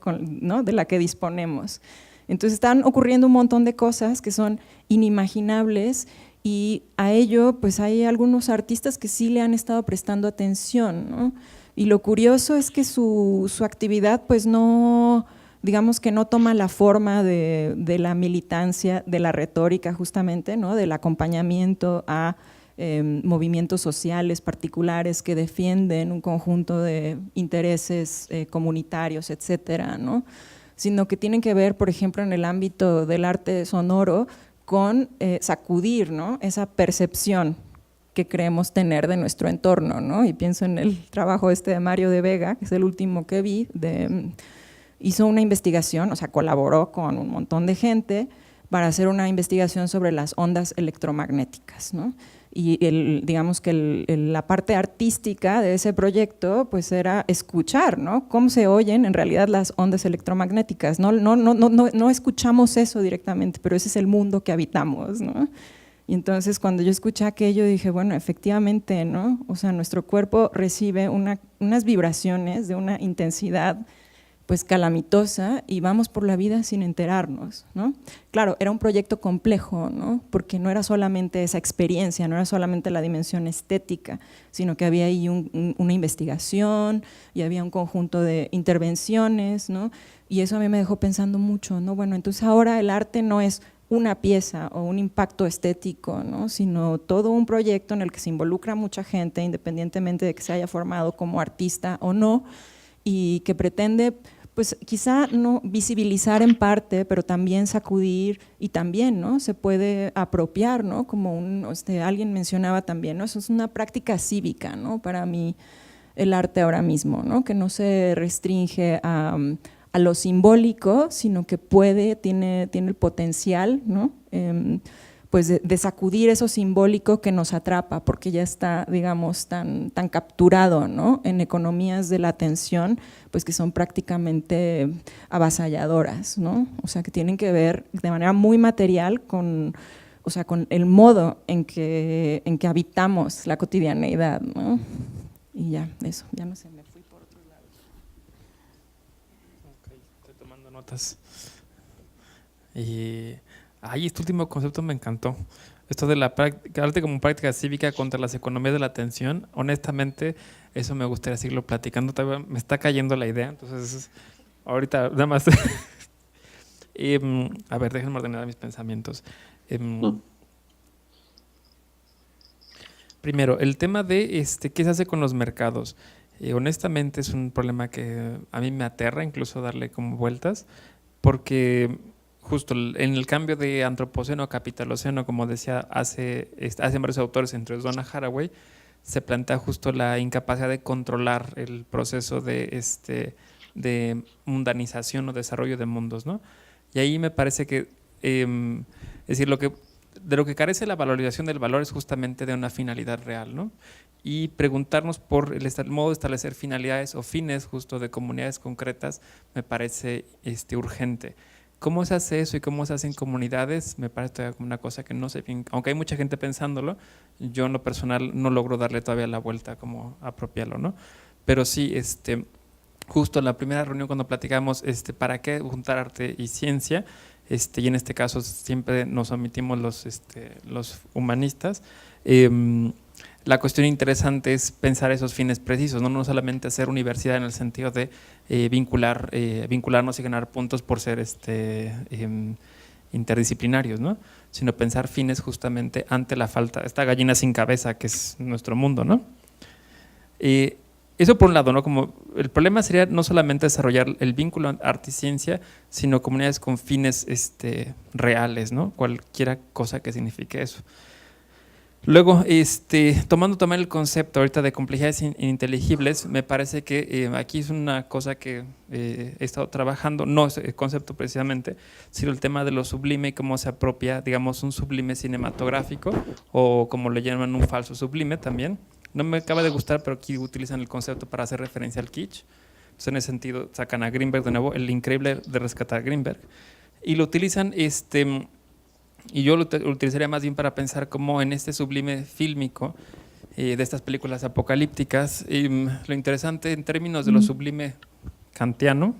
Speaker 3: ¿no? De la que disponemos. Entonces están ocurriendo un montón de cosas que son inimaginables y a ello pues hay algunos artistas que sí le han estado prestando atención, ¿no? Y lo curioso es que su actividad pues no, digamos que no toma la forma de la militancia, de la retórica justamente, ¿no? Del acompañamiento a movimientos sociales particulares que defienden un conjunto de intereses comunitarios, etcétera, ¿no? Sino que tienen que ver, por ejemplo, en el ámbito del arte sonoro, con sacudir, ¿no?, esa percepción que creemos tener de nuestro entorno, ¿no? Y pienso en el trabajo de Mario de Vega, que es el último que vi, hizo una investigación, o sea, colaboró con un montón de gente para hacer una investigación sobre las ondas electromagnéticas, ¿no? Y digamos que la parte artística de ese proyecto pues era escuchar, ¿no?, cómo se oyen en realidad las ondas electromagnéticas. No escuchamos eso directamente, pero ese es el mundo que habitamos, ¿no? Y entonces cuando yo escuché aquello dije, bueno, efectivamente, ¿no?, o sea, nuestro cuerpo recibe unas vibraciones de una intensidad pues calamitosa y vamos por la vida sin enterarnos, ¿no? Claro, era un proyecto complejo, ¿no?, porque no era solamente esa experiencia, no era solamente la dimensión estética, sino que había ahí una investigación y había un conjunto de intervenciones, ¿no? Y eso a mí me dejó pensando mucho, ¿no? Bueno, entonces ahora el arte no es una pieza o un impacto estético, ¿no?, sino todo un proyecto en el que se involucra mucha gente, independientemente de que se haya formado como artista o no, y que pretende pues quizá no visibilizar en parte, pero también sacudir y también, ¿no?, se puede apropiar, ¿no?, como alguien mencionaba también, ¿no?, eso es una práctica cívica, ¿no?, para mí el arte ahora mismo, ¿no?, que no se restringe a lo simbólico, sino que tiene el potencial, ¿no?, pues de sacudir eso simbólico que nos atrapa, porque ya está, digamos, tan capturado, ¿no?, en economías de la atención, pues que son prácticamente avasalladoras, ¿no? O sea, que tienen que ver de manera muy material con el modo en que habitamos la cotidianeidad, ¿no? Y ya, eso, ya no sé, me fui por otros lados.
Speaker 4: Ok, estoy tomando notas. Y este último concepto me encantó. Esto de la arte como práctica cívica contra las economías de la atención. Honestamente, eso me gustaría seguirlo platicando. Todavía me está cayendo la idea, entonces ahorita nada más. A ver, déjenme ordenar mis pensamientos. Primero, el tema de qué se hace con los mercados. Honestamente es un problema que a mí me aterra incluso darle como vueltas, porque justo en el cambio de antropoceno a capitaloceno, como decía hace varios autores, entre ellos Donna Haraway, se plantea justo la incapacidad de controlar el proceso de mundanización o desarrollo de mundos, ¿no? Y ahí me parece que, es decir, de lo que carece la valorización del valor es justamente de una finalidad real, ¿no? Y preguntarnos por el modo de establecer finalidades o fines justo de comunidades concretas me parece urgente. ¿Cómo se hace eso y cómo se hacen comunidades? Me parece como una cosa que no sé bien, aunque hay mucha gente pensándolo, yo en lo personal no logro darle todavía la vuelta como apropiarlo, ¿no? Pero sí, justo en la primera reunión cuando platicamos para qué juntar arte y ciencia, y en este caso siempre nos omitimos los humanistas, la cuestión interesante es pensar esos fines precisos, no solamente hacer universidad en el sentido de vincularnos y ganar puntos por ser interdisciplinarios, ¿no?, sino pensar fines justamente ante la falta, esta gallina sin cabeza que es nuestro mundo, ¿no? Eso por un lado, ¿no? Como el problema sería no solamente desarrollar el vínculo arte y ciencia, sino comunidades con fines reales, ¿no?, cualquiera cosa que signifique eso. Luego, tomando también el concepto ahorita de complejidades ininteligibles, me parece que aquí es una cosa que he estado trabajando, no es el concepto precisamente, sino el tema de lo sublime y cómo se apropia, digamos, un sublime cinematográfico o como le llaman un falso sublime también. No me acaba de gustar, pero aquí utilizan el concepto para hacer referencia al kitsch. Entonces, en ese sentido, sacan a Greenberg de nuevo, el increíble de rescatar a Greenberg, y lo utilizan y yo lo utilizaría más bien para pensar cómo en este sublime fílmico de estas películas apocalípticas, lo interesante en términos de lo sublime kantiano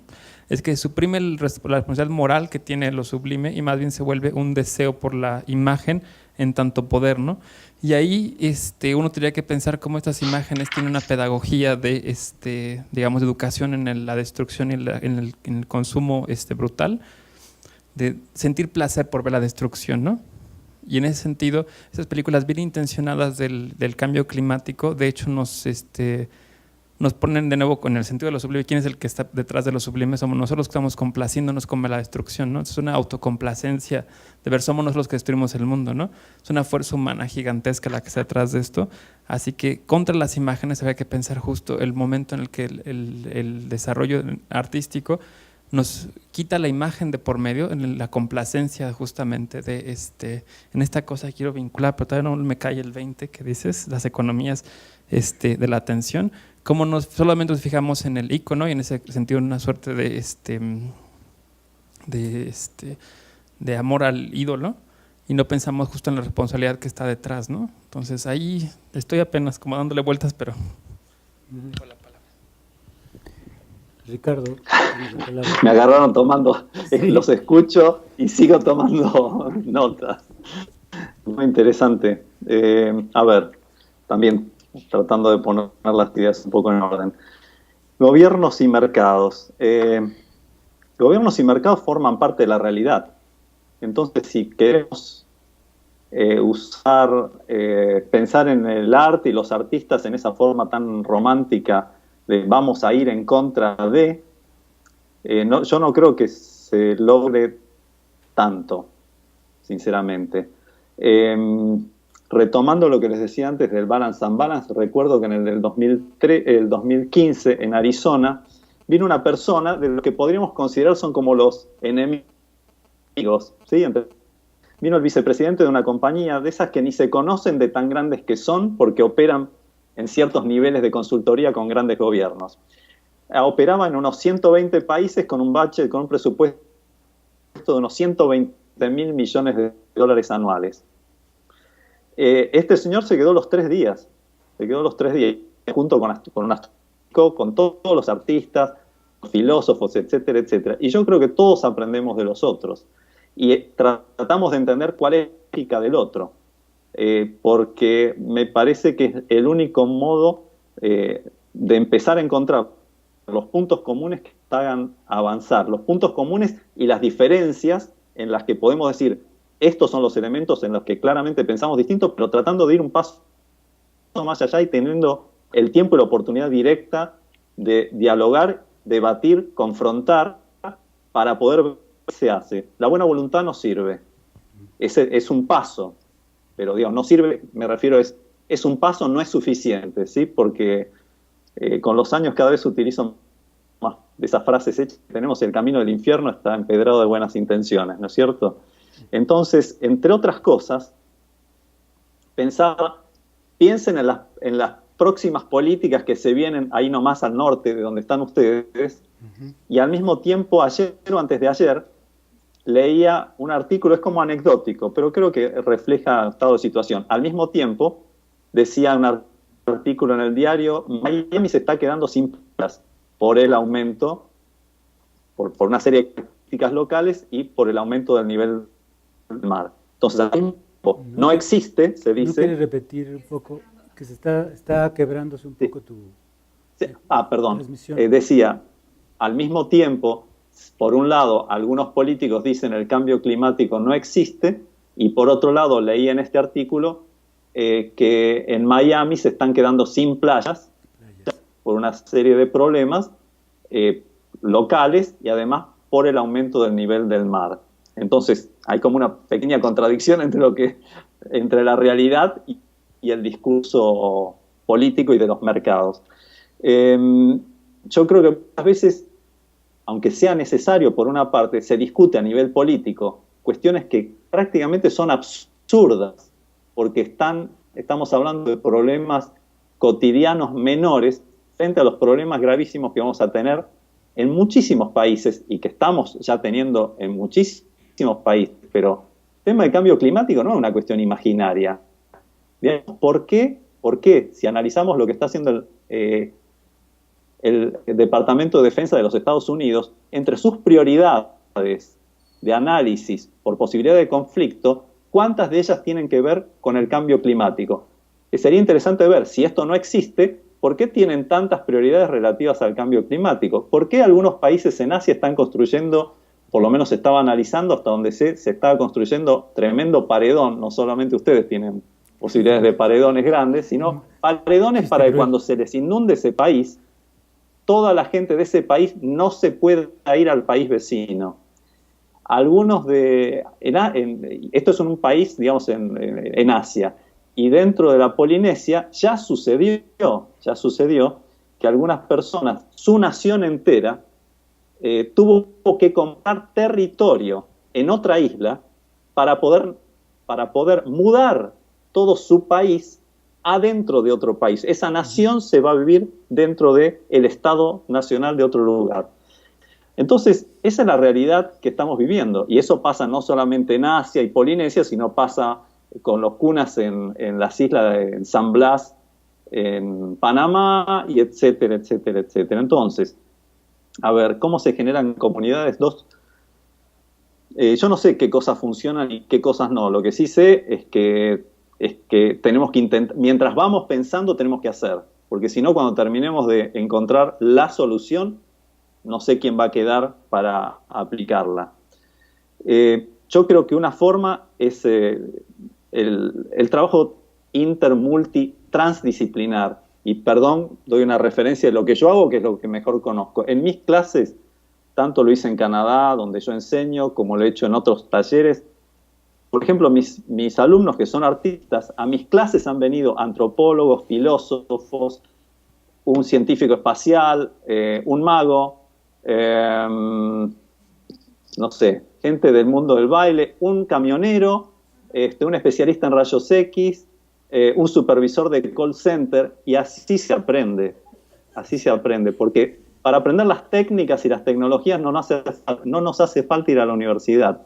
Speaker 4: es que suprime la responsabilidad moral que tiene lo sublime y más bien se vuelve un deseo por la imagen en tanto poder, ¿no? Y ahí uno tendría que pensar cómo estas imágenes tienen una pedagogía de digamos, educación en la destrucción y en el consumo brutal, de sentir placer por ver la destrucción, ¿no? Y en ese sentido, esas películas bien intencionadas del cambio climático, de hecho nos ponen de nuevo con el sentido de lo sublime. ¿Quién es el que está detrás de lo sublime? Somos nosotros que estamos complaciéndonos con la destrucción, ¿no? Es una autocomplacencia de ver, somos nosotros los que destruimos el mundo, ¿no? Es una fuerza humana gigantesca la que está detrás de esto. Así que contra las imágenes había que pensar justo el momento en el que el desarrollo artístico nos quita la imagen de por medio, en la complacencia justamente de en esta cosa que quiero vincular, pero todavía no me cae el 20 que dices, las economías de la atención. Como solamente nos fijamos en el icono y en ese sentido una suerte de amor al ídolo y no pensamos justo en la responsabilidad que está detrás, ¿no? Entonces ahí estoy apenas como dándole vueltas, pero dejo la palabra.
Speaker 1: Ricardo.
Speaker 2: Me agarraron tomando, los escucho y sigo tomando notas. Muy interesante. A ver, también tratando de poner las ideas un poco en orden. Gobiernos y mercados. Gobiernos y mercados forman parte de la realidad. Entonces, si queremos pensar en el arte y los artistas en esa forma tan romántica de vamos a ir en contra de, yo no creo que se logre tanto, sinceramente. Retomando lo que les decía antes del Balance and Balance, recuerdo que en el 2015 en Arizona vino una persona de lo que podríamos considerar son como los enemigos, ¿sí? Vino el vicepresidente de una compañía de esas que ni se conocen de tan grandes que son porque operan en ciertos niveles de consultoría con grandes gobiernos. Operaba en unos 120 países con un presupuesto de unos 120.000 millones de dólares anuales. Este señor se quedó los 3 días, junto con todos los artistas, filósofos, etcétera, etcétera. Y yo creo que todos aprendemos de los otros y tratamos de entender cuál es la lógica del otro, porque me parece que es el único modo de empezar a encontrar los puntos comunes que hagan avanzar, los puntos comunes y las diferencias en las que podemos decir estos son los elementos en los que claramente pensamos distintos, pero tratando de ir un paso más allá y teniendo el tiempo y la oportunidad directa de dialogar, debatir, confrontar, para poder ver qué se hace. La buena voluntad no sirve. Es un paso, pero digamos, no sirve, me refiero, es un paso, no es suficiente, ¿sí? Porque con los años cada vez utilizo más de esas frases hechas. Tenemos el camino del infierno, está empedrado de buenas intenciones, ¿no es cierto? Entonces, entre otras cosas, piensen en las próximas políticas que se vienen ahí nomás al norte de donde están ustedes, y al mismo tiempo ayer o antes de ayer leía un artículo, es como anecdótico, pero creo que refleja el estado de situación. Al mismo tiempo decía un artículo en el diario, Miami se está quedando sin playas por el aumento, por una serie de críticas locales y por el aumento del nivel del mar. Entonces, no existe, se dice.
Speaker 1: ¿No quieres repetir un poco? Que se está quebrándose un poco tu
Speaker 2: perdón.
Speaker 1: transmisión.
Speaker 2: Decía, al mismo tiempo, por un lado, algunos políticos dicen el cambio climático no existe, y por otro lado, leí en este artículo que en Miami se están quedando sin playas por una serie de problemas locales y además por el aumento del nivel del mar. Entonces, hay como una pequeña contradicción entre la realidad y el discurso político y de los mercados. Yo creo que a veces, aunque sea necesario por una parte, se discute a nivel político cuestiones que prácticamente son absurdas, porque estamos hablando de problemas cotidianos menores frente a los problemas gravísimos que vamos a tener en muchísimos países y que estamos ya teniendo en muchísimos países, pero el tema del cambio climático no es una cuestión imaginaria. ¿Por qué? Si analizamos lo que está haciendo el Departamento de Defensa de los Estados Unidos, entre sus prioridades de análisis por posibilidad de conflicto, ¿cuántas de ellas tienen que ver con el cambio climático? Sería interesante ver, si esto no existe, ¿por qué tienen tantas prioridades relativas al cambio climático? ¿Por qué algunos países en Asia están construyendo por lo menos se estaba analizando hasta donde se estaba construyendo tremendo paredón. No solamente ustedes tienen posibilidades de paredones grandes, sino paredones para que cuando se les inunde ese país, toda la gente de ese país no se pueda ir al país vecino. Esto es un país, digamos, en Asia, y dentro de la Polinesia ya sucedió que algunas personas, su nación entera, tuvo que comprar territorio en otra isla para poder mudar todo su país adentro de otro país. Esa nación se va a vivir dentro del Estado nacional de otro lugar. Entonces, esa es la realidad que estamos viviendo, y eso pasa no solamente en Asia y Polinesia, sino pasa con los cunas en las islas de San Blas, en Panamá, y etcétera, etcétera, etcétera. Entonces, a ver, ¿cómo se generan comunidades? Yo no sé qué cosas funcionan y qué cosas no. Lo que sí sé es que tenemos que intentar, mientras vamos pensando, tenemos que hacer. Porque si no, cuando terminemos de encontrar la solución, no sé quién va a quedar para aplicarla. Yo creo que una forma es el trabajo transdisciplinar. Y perdón, doy una referencia de lo que yo hago, que es lo que mejor conozco. En mis clases, tanto lo hice en Canadá, donde yo enseño, como lo he hecho en otros talleres. Por ejemplo, mis alumnos que son artistas, a mis clases han venido antropólogos, filósofos, un científico espacial, un mago, no sé, gente del mundo del baile, un camionero, un especialista en rayos X, un supervisor de call center, y así se aprende, porque para aprender las técnicas y las tecnologías no nos hace falta ir a la universidad.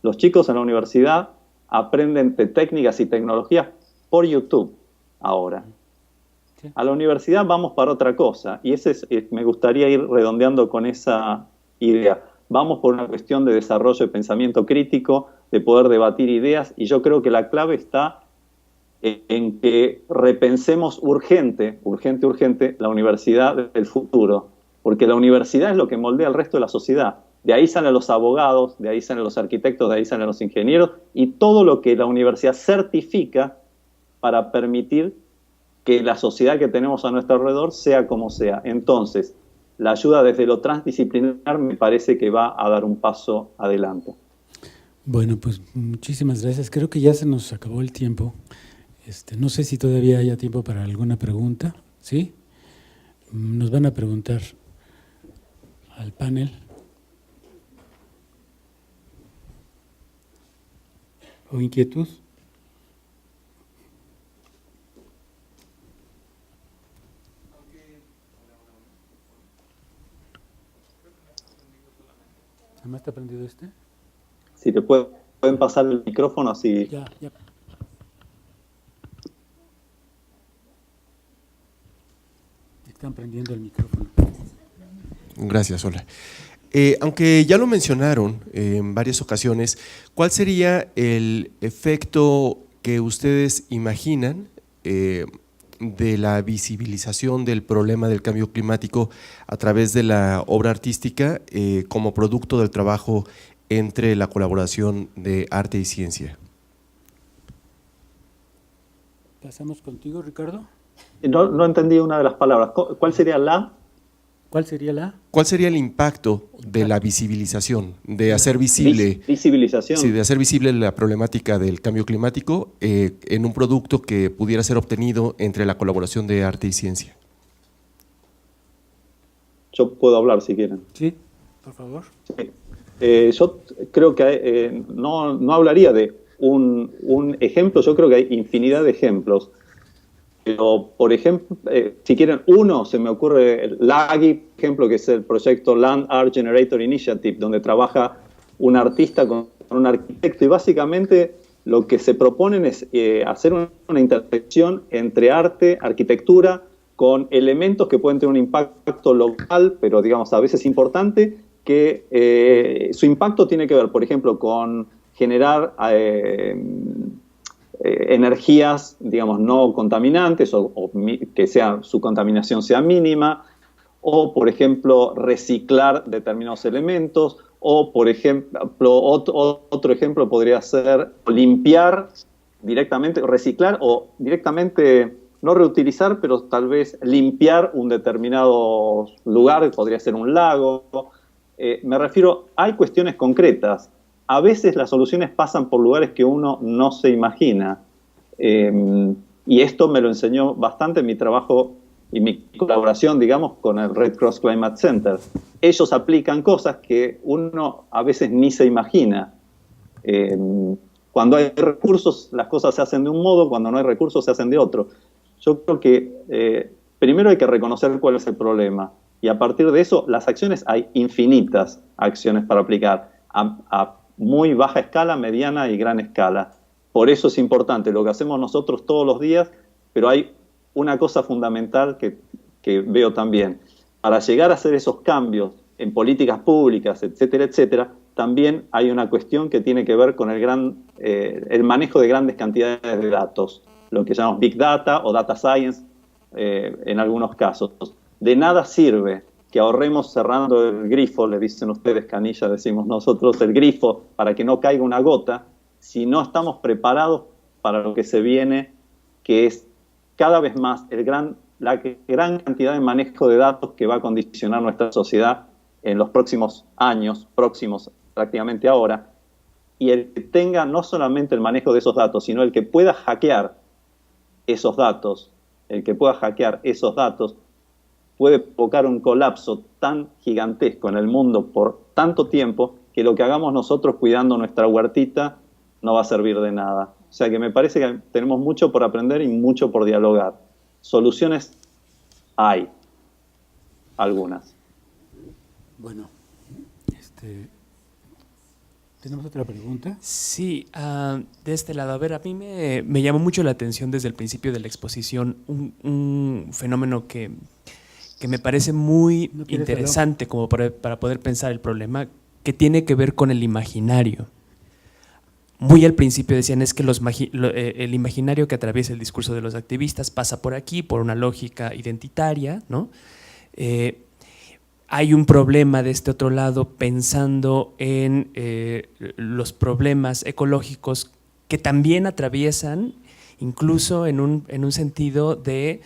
Speaker 2: Los chicos en la universidad aprenden de técnicas y tecnologías por YouTube ahora. A la universidad vamos para otra cosa, y me gustaría ir redondeando con esa idea. Vamos por una cuestión de desarrollo de pensamiento crítico, de poder debatir ideas, y yo creo que la clave está en que repensemos urgente la universidad del futuro, porque la universidad es lo que moldea el resto de la sociedad. De ahí salen los abogados, de ahí salen los arquitectos, de ahí salen los ingenieros, y todo lo que la universidad certifica para permitir que la sociedad que tenemos a nuestro alrededor sea como sea. Entonces, la ayuda desde lo transdisciplinar me parece que va a dar un paso adelante.
Speaker 1: Bueno, pues muchísimas gracias. Creo que ya se nos acabó el tiempo. No sé si todavía haya tiempo para alguna pregunta. ¿Sí? Nos van a preguntar al panel. ¿O inquietud? ¿Nada más está prendido este?
Speaker 2: Si te pueden pasar el micrófono así.
Speaker 1: Ya. Están prendiendo el micrófono.
Speaker 5: Gracias, Ola. Aunque ya lo mencionaron en varias ocasiones, ¿cuál sería el efecto que ustedes imaginan de la visibilización del problema del cambio climático a través de la obra artística como producto del trabajo entre la colaboración de arte y ciencia?
Speaker 1: ¿Pasamos contigo, Ricardo?
Speaker 2: No entendí una de las palabras. ¿Cuál sería la?
Speaker 1: ¿Cuál sería la?
Speaker 5: ¿Cuál sería el impacto de la visibilización, de hacer visible,
Speaker 2: visibilización?
Speaker 5: Sí, de hacer visible la problemática del cambio climático en un producto que pudiera ser obtenido entre la colaboración de arte y ciencia?
Speaker 2: Yo puedo hablar si quieren.
Speaker 1: Sí, por favor.
Speaker 2: Sí. Yo creo que no hablaría de un ejemplo, yo creo que hay infinidad de ejemplos. Pero, por ejemplo, si quieren uno, se me ocurre el LAGI, por ejemplo, que es el proyecto Land Art Generator Initiative, donde trabaja un artista con un arquitecto, y básicamente lo que se proponen es hacer una intersección entre arte, arquitectura, con elementos que pueden tener un impacto local, pero digamos a veces importante, que su impacto tiene que ver, por ejemplo, con generar energías, digamos, no contaminantes o que su contaminación sea mínima, o, por ejemplo, reciclar determinados elementos, o por ejemplo, otro ejemplo podría ser limpiar directamente, reciclar o directamente no reutilizar, pero tal vez limpiar un determinado lugar, podría ser un lago. Me refiero, hay cuestiones concretas. A veces las soluciones pasan por lugares que uno no se imagina. Y esto me lo enseñó bastante en mi trabajo y mi colaboración, digamos, con el Red Cross Climate Center. Ellos aplican cosas que uno a veces ni se imagina. Cuando hay recursos, las cosas se hacen de un modo, cuando no hay recursos, se hacen de otro. Yo creo que primero hay que reconocer cuál es el problema, y a partir de eso, las acciones, hay infinitas acciones para aplicar, a muy baja escala, mediana y gran escala. Por eso es importante lo que hacemos nosotros todos los días, pero hay una cosa fundamental que veo también. Para llegar a hacer esos cambios en políticas públicas, etcétera, etcétera, también hay una cuestión que tiene que ver con el manejo de grandes cantidades de datos, lo que llamamos Big Data o Data Science en algunos casos. De nada sirve que ahorremos cerrando el grifo, le dicen ustedes canilla, decimos nosotros, el grifo, para que no caiga una gota, si no estamos preparados para lo que se viene, que es cada vez más la gran cantidad de manejo de datos que va a condicionar nuestra sociedad en los próximos años, próximos prácticamente ahora, y el que tenga no solamente el manejo de esos datos, sino el que pueda hackear esos datos, puede provocar un colapso tan gigantesco en el mundo por tanto tiempo que lo que hagamos nosotros cuidando nuestra huertita no va a servir de nada. O sea que me parece que tenemos mucho por aprender y mucho por dialogar. Soluciones hay, algunas.
Speaker 1: Bueno, ¿tenemos otra pregunta?
Speaker 6: Sí, de este lado. A ver, a mí me llamó mucho la atención desde el principio de la exposición un fenómeno que me parece muy interesante como para poder pensar el problema, que tiene que ver con el imaginario. Muy al principio decían es que el imaginario que atraviesa el discurso de los activistas pasa por aquí, por una lógica identitaria, ¿no? Hay un problema de este otro lado pensando en los problemas ecológicos que también atraviesan, incluso en un sentido de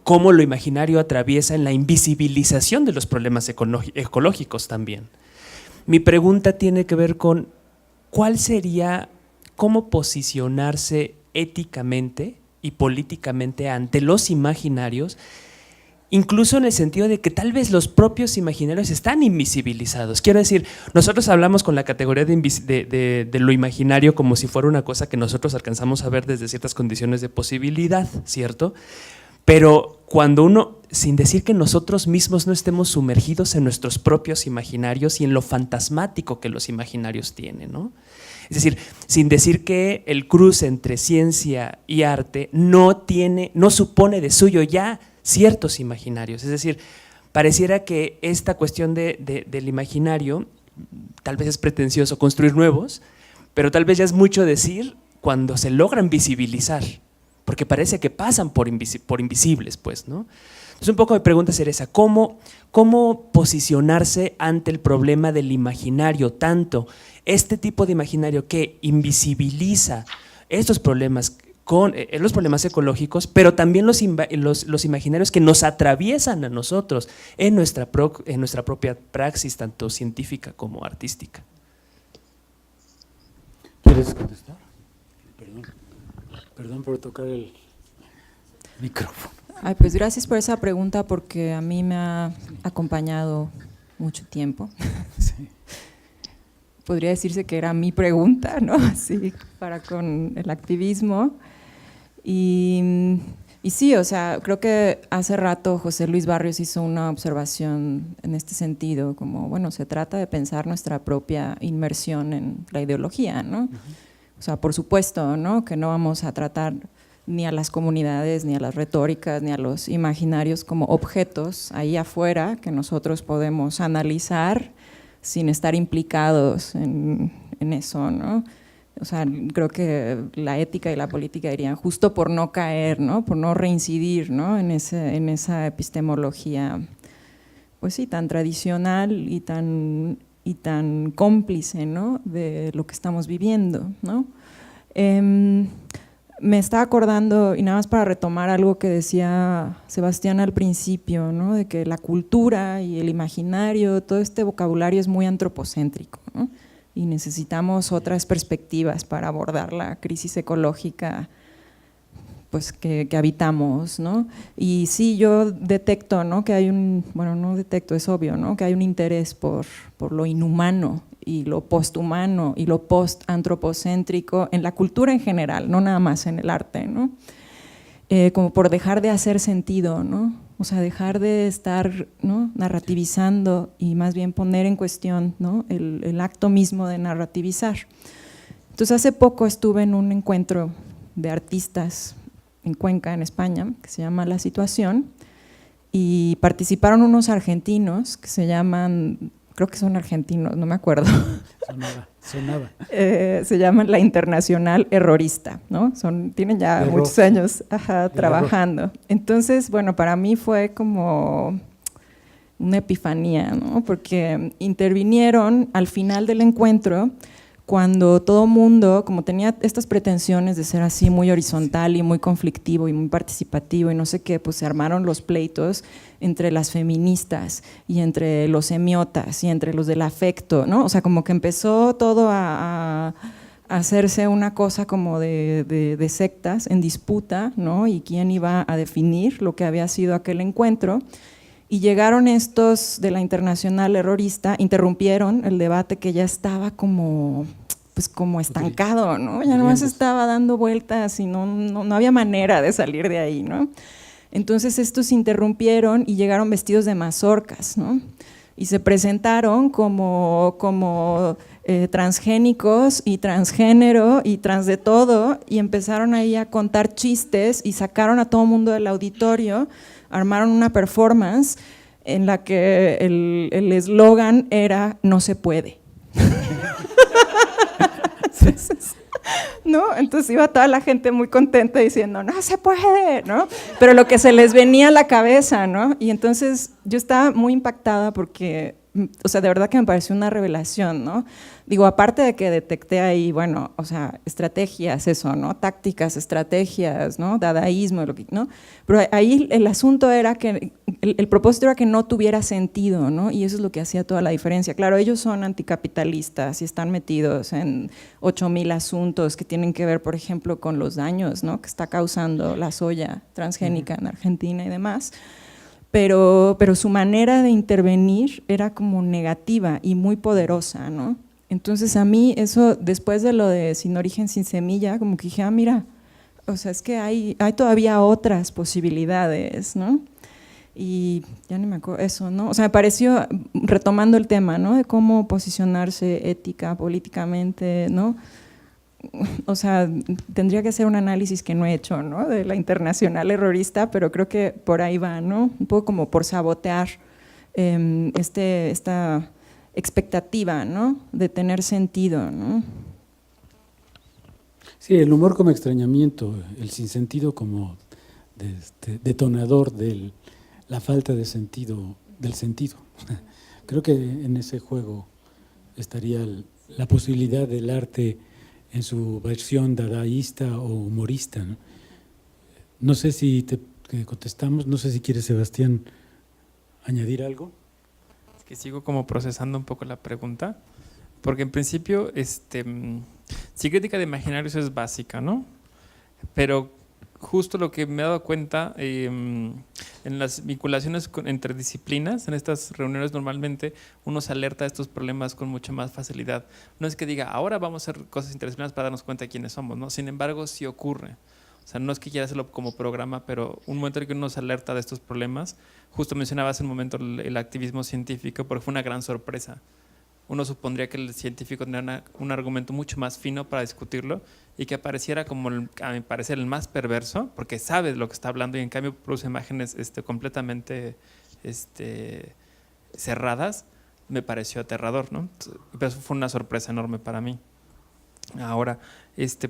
Speaker 6: cómo lo imaginario atraviesa en la invisibilización de los problemas ecológicos también. Mi pregunta tiene que ver con cuál sería, cómo posicionarse éticamente y políticamente ante los imaginarios, incluso en el sentido de que tal vez los propios imaginarios están invisibilizados. Quiero decir, nosotros hablamos con la categoría de lo imaginario como si fuera una cosa que nosotros alcanzamos a ver desde ciertas condiciones de posibilidad, ¿cierto? Pero cuando uno, sin decir que nosotros mismos no estemos sumergidos en nuestros propios imaginarios y en lo fantasmático que los imaginarios tienen, ¿no? Es decir, sin decir que el cruce entre ciencia y arte no supone de suyo ya ciertos imaginarios. Es decir, pareciera que esta cuestión del imaginario, tal vez es pretencioso construir nuevos, pero tal vez ya es mucho decir cuando se logran visibilizar, porque parece que pasan por invisibles, pues, ¿no? Entonces, un poco mi pregunta sería esa, ¿cómo posicionarse ante el problema del imaginario, tanto este tipo de imaginario que invisibiliza estos problemas con los problemas ecológicos, pero también los imaginarios que nos atraviesan a nosotros en nuestra propia praxis, tanto científica como artística?
Speaker 1: ¿Quieres contestar? Perdón por tocar el micrófono.
Speaker 3: Ay, pues gracias por esa pregunta porque a mí me ha acompañado mucho tiempo.
Speaker 1: Sí.
Speaker 3: Podría decirse que era mi pregunta, ¿no? Así, para con el activismo. Y sí, o sea, creo que hace rato José Luis Barrios hizo una observación en este sentido, como, bueno, se trata de pensar nuestra propia inmersión en la ideología, ¿no? O sea, por supuesto, ¿no? Que no vamos a tratar ni a las comunidades, ni a las retóricas, ni a los imaginarios como objetos ahí afuera que nosotros podemos analizar sin estar implicados en eso, ¿no? O sea, creo que la ética y la política dirían justo por no caer, ¿no? Por no reincidir, ¿no? en esa epistemología, pues sí, tan tradicional y tan tan cómplice, ¿no?, de lo que estamos viviendo, ¿no? Me estaba acordando, y nada más para retomar algo que decía Sebastián al principio, ¿no?, de que la cultura y el imaginario, todo este vocabulario es muy antropocéntrico, ¿no?, y necesitamos otras perspectivas para abordar la crisis ecológica, pues, que habitamos, ¿no? Y sí, yo detecto, ¿no?, que hay no detecto, es obvio, ¿no?, que hay un interés por lo inhumano y lo posthumano y lo postantropocéntrico en la cultura en general, no nada más en el arte, ¿no? Como por dejar de hacer sentido, ¿no? O sea, dejar de estar, ¿no?, narrativizando y más bien poner en cuestión, ¿no?, el acto mismo de narrativizar. Entonces, hace poco estuve en un encuentro de artistas en Cuenca, en España, que se llama La Situación, y participaron unos argentinos que se llaman, creo que son argentinos, no me acuerdo.
Speaker 1: Sonaba.
Speaker 3: Se llaman La Internacional Errorista, ¿no? Tienen ya muchos años trabajando. Entonces, bueno, para mí fue como una epifanía, ¿no? Porque intervinieron al final del encuentro, cuando todo mundo, como tenía estas pretensiones de ser así muy horizontal y muy conflictivo y muy participativo y no sé qué, pues se armaron los pleitos entre las feministas y entre los semiotas y entre los del afecto, ¿no? O sea, como que empezó todo a hacerse una cosa como de sectas en disputa, ¿no? Y quién iba a definir lo que había sido aquel encuentro. Y llegaron estos de la Internacional Errorista, interrumpieron el debate que ya estaba como estancado, ¿no? Ya nomás estaba dando vueltas y no había manera de salir de ahí, ¿no? Entonces estos interrumpieron y llegaron vestidos de mazorcas, ¿no? Y se presentaron como transgénicos y transgénero y trans de todo, y empezaron ahí a contar chistes y sacaron a todo mundo del auditorio, armaron una performance en la que el eslogan era "no se puede". ¿No? Entonces iba toda la gente muy contenta diciendo "no se puede", ¿no? Pero lo que se les venía a la cabeza, ¿no? Y entonces yo estaba muy impactada porque, o sea, de verdad que me pareció una revelación, ¿no? Digo, aparte de que detecté ahí, bueno, o sea, estrategias, eso, ¿no? Tácticas, estrategias, ¿no? Dadaísmo, ¿no? Pero ahí el asunto era que, el propósito era que no tuviera sentido, ¿no? Y eso es lo que hacía toda la diferencia. Claro, ellos son anticapitalistas y están metidos en 8,000 asuntos que tienen que ver, por ejemplo, con los daños, ¿no?, que está causando la soya transgénica en Argentina y demás. Pero su manera de intervenir era como negativa y muy poderosa, ¿no? Entonces a mí eso, después de lo de Sin Origen, Sin Semilla, como que dije, mira, o sea, es que hay todavía otras posibilidades, ¿no? Y ya ni me acuerdo eso, ¿no? O sea, me pareció, retomando el tema, ¿no?, de cómo posicionarse ética, políticamente, ¿no? O sea, tendría que hacer un análisis que no he hecho, ¿no?, de la Internacional Errorista, pero creo que por ahí va, ¿no? Un poco como por sabotear esta expectativa, ¿no?, de tener sentido, ¿no?
Speaker 1: Sí, el humor como extrañamiento, el sinsentido como detonador de la falta de sentido, del sentido. Creo que en ese juego estaría la posibilidad del arte en su versión dadaísta o humorista, ¿no? No sé si te contestamos, no sé si quieres, Sebastián, añadir algo.
Speaker 4: Es que sigo como procesando un poco la pregunta, porque en principio, sí, crítica de imaginarios es básica, ¿no? Pero justo lo que me he dado cuenta en las vinculaciones entre disciplinas, en estas reuniones normalmente uno se alerta de estos problemas con mucha más facilidad. No es que diga, ahora vamos a hacer cosas interdisciplinarias para darnos cuenta de quiénes somos, ¿no? Sin embargo, sí ocurre. O sea, no es que quiera hacerlo como programa, pero un momento en que uno se alerta de estos problemas, justo mencionaba hace un momento el activismo científico, porque fue una gran sorpresa. Uno supondría que el científico tendría un argumento mucho más fino para discutirlo y que apareciera como, a mi parecer, el más perverso, porque sabe de lo que está hablando y en cambio produce imágenes completamente cerradas. Me pareció aterrador, ¿no? Pero eso fue una sorpresa enorme para mí. Ahora,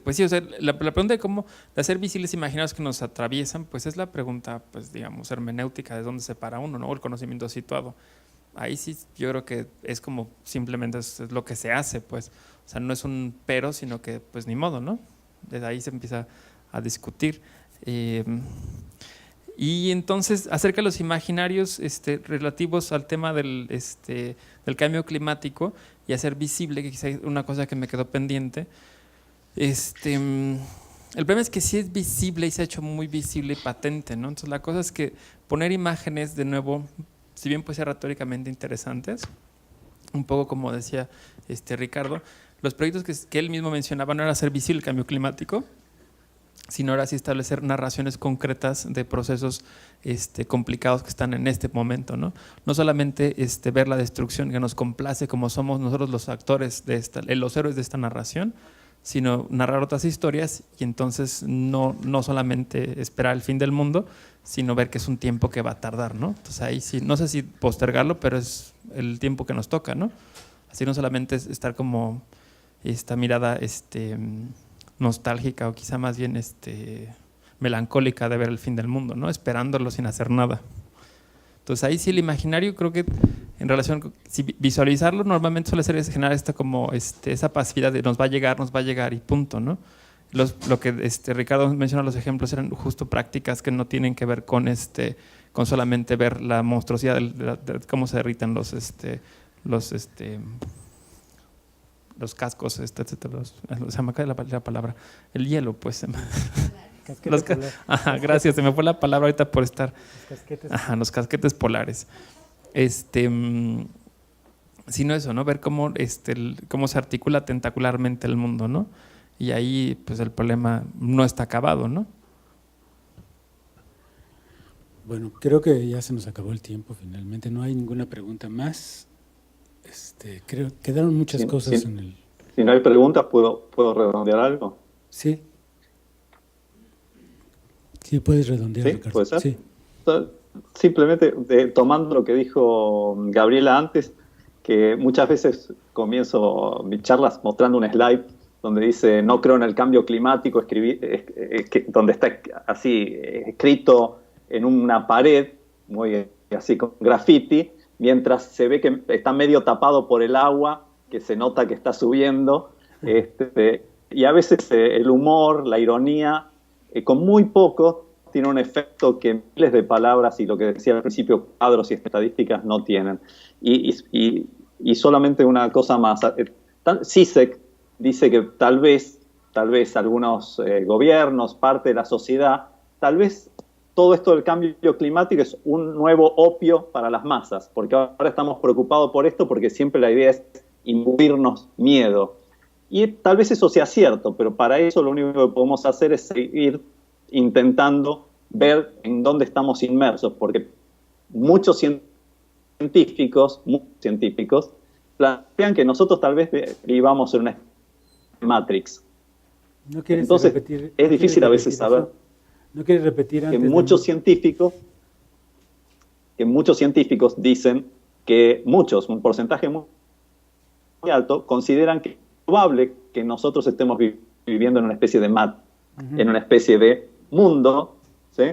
Speaker 4: pues sí, o sea, la pregunta de hacer visibles imaginarios que nos atraviesan, pues es la pregunta, pues digamos, hermenéutica de dónde se para uno, ¿no? O el conocimiento situado. ahí sí yo creo que es como simplemente es lo que se hace, pues. O sea, no es un pero, sino que pues ni modo, ¿no? Desde ahí se empieza a discutir. Y entonces, acerca de los imaginarios relativos al tema del cambio climático y hacer visible, que quizá es una cosa que me quedó pendiente, el problema es que sí es visible y se ha hecho muy visible y patente, ¿no? Entonces la cosa es que poner imágenes de nuevo, si bien puede ser retóricamente interesantes, un poco como decía Ricardo, los proyectos que él mismo mencionaba no era hacer visible el cambio climático, sino era así establecer narraciones concretas de procesos complicados que están en este momento, ¿no? No solamente ver la destrucción que nos complace como somos nosotros los actores los héroes de esta narración, sino narrar otras historias y entonces no solamente esperar el fin del mundo, sino ver que es un tiempo que va a tardar, ¿no? Entonces ahí sí, no sé si postergarlo, pero es el tiempo que nos toca, ¿no? Así no solamente es estar como esta mirada nostálgica o quizá más bien melancólica de ver el fin del mundo, ¿no? Esperándolo sin hacer nada. Entonces ahí sí el imaginario creo que en relación, si visualizarlo normalmente suele ser generar esa pasividad de nos va a llegar y punto, ¿no? Lo que Ricardo menciona, los ejemplos eran justo prácticas que no tienen que ver con solamente ver la monstruosidad de cómo se derriten los cascos, etcétera, se me cae la palabra, el hielo, pues. Ajá, gracias, se me fue la palabra ahorita por estar. Los casquetes polares. Sino eso, ¿no? Ver cómo se articula tentacularmente el mundo, ¿no? Y ahí, pues el problema no está acabado, ¿no?
Speaker 1: Bueno, creo que ya se nos acabó el tiempo finalmente, no hay ninguna pregunta más. Creo quedaron muchas cosas en el…
Speaker 2: Si no hay preguntas, ¿puedo redondear algo?
Speaker 1: Sí. Sí, puedes redondear,
Speaker 2: ¿Sí?
Speaker 1: Ricardo.
Speaker 2: ¿Puede ser?
Speaker 1: Sí.
Speaker 2: Simplemente tomando lo que dijo Gabriela antes, que muchas veces comienzo mis charlas mostrando un slide donde dice no creo en el cambio climático, donde está así escrito en una pared, muy así con graffiti, mientras se ve que está medio tapado por el agua, que se nota que está subiendo, y a veces el humor, la ironía, con muy poco tiene un efecto que miles de palabras y lo que decía al principio, cuadros y estadísticas no tienen. Y solamente una cosa más, CISEC dice que tal vez algunos gobiernos, parte de la sociedad, tal vez todo esto del cambio climático es un nuevo opio para las masas, porque ahora estamos preocupados por esto porque siempre la idea es imbuirnos miedo. Y tal vez eso sea cierto, pero para eso lo único que podemos hacer es seguir intentando ver en dónde estamos inmersos, porque muchos científicos plantean que nosotros tal vez vivamos en una Matrix.
Speaker 1: ¿No quieres
Speaker 2: Entonces,
Speaker 1: repetir,
Speaker 2: es difícil a veces saber.
Speaker 1: ¿No quieres repetir antes?
Speaker 2: Que muchos científicos dicen que un porcentaje muy alto, consideran que es probable que nosotros estemos viviendo en una especie de en una especie de mundo, ¿sí?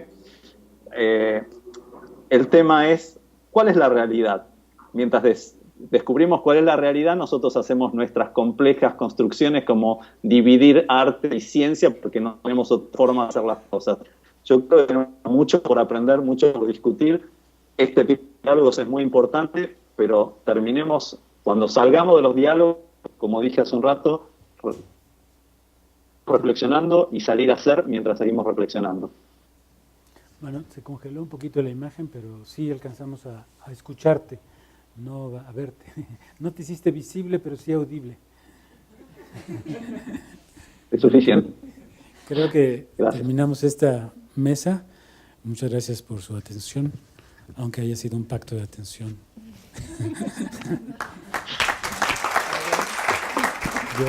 Speaker 2: El tema es, ¿cuál es la realidad? Mientras descubrimos cuál es la realidad, nosotros hacemos nuestras complejas construcciones como dividir arte y ciencia porque no tenemos otra forma de hacer las cosas. Yo creo que tenemos mucho por aprender, mucho por discutir. Este tipo de diálogos es muy importante, pero terminemos, cuando salgamos de los diálogos, como dije hace un rato, reflexionando y salir a hacer mientras seguimos reflexionando.
Speaker 1: Bueno, se congeló un poquito la imagen, pero sí alcanzamos a escucharte, no a verte. No te hiciste visible, pero sí audible.
Speaker 2: Es suficiente.
Speaker 1: Creo que
Speaker 2: Gracias.
Speaker 1: Terminamos esta mesa. Muchas gracias por su atención, aunque haya sido un pacto de atención. Yo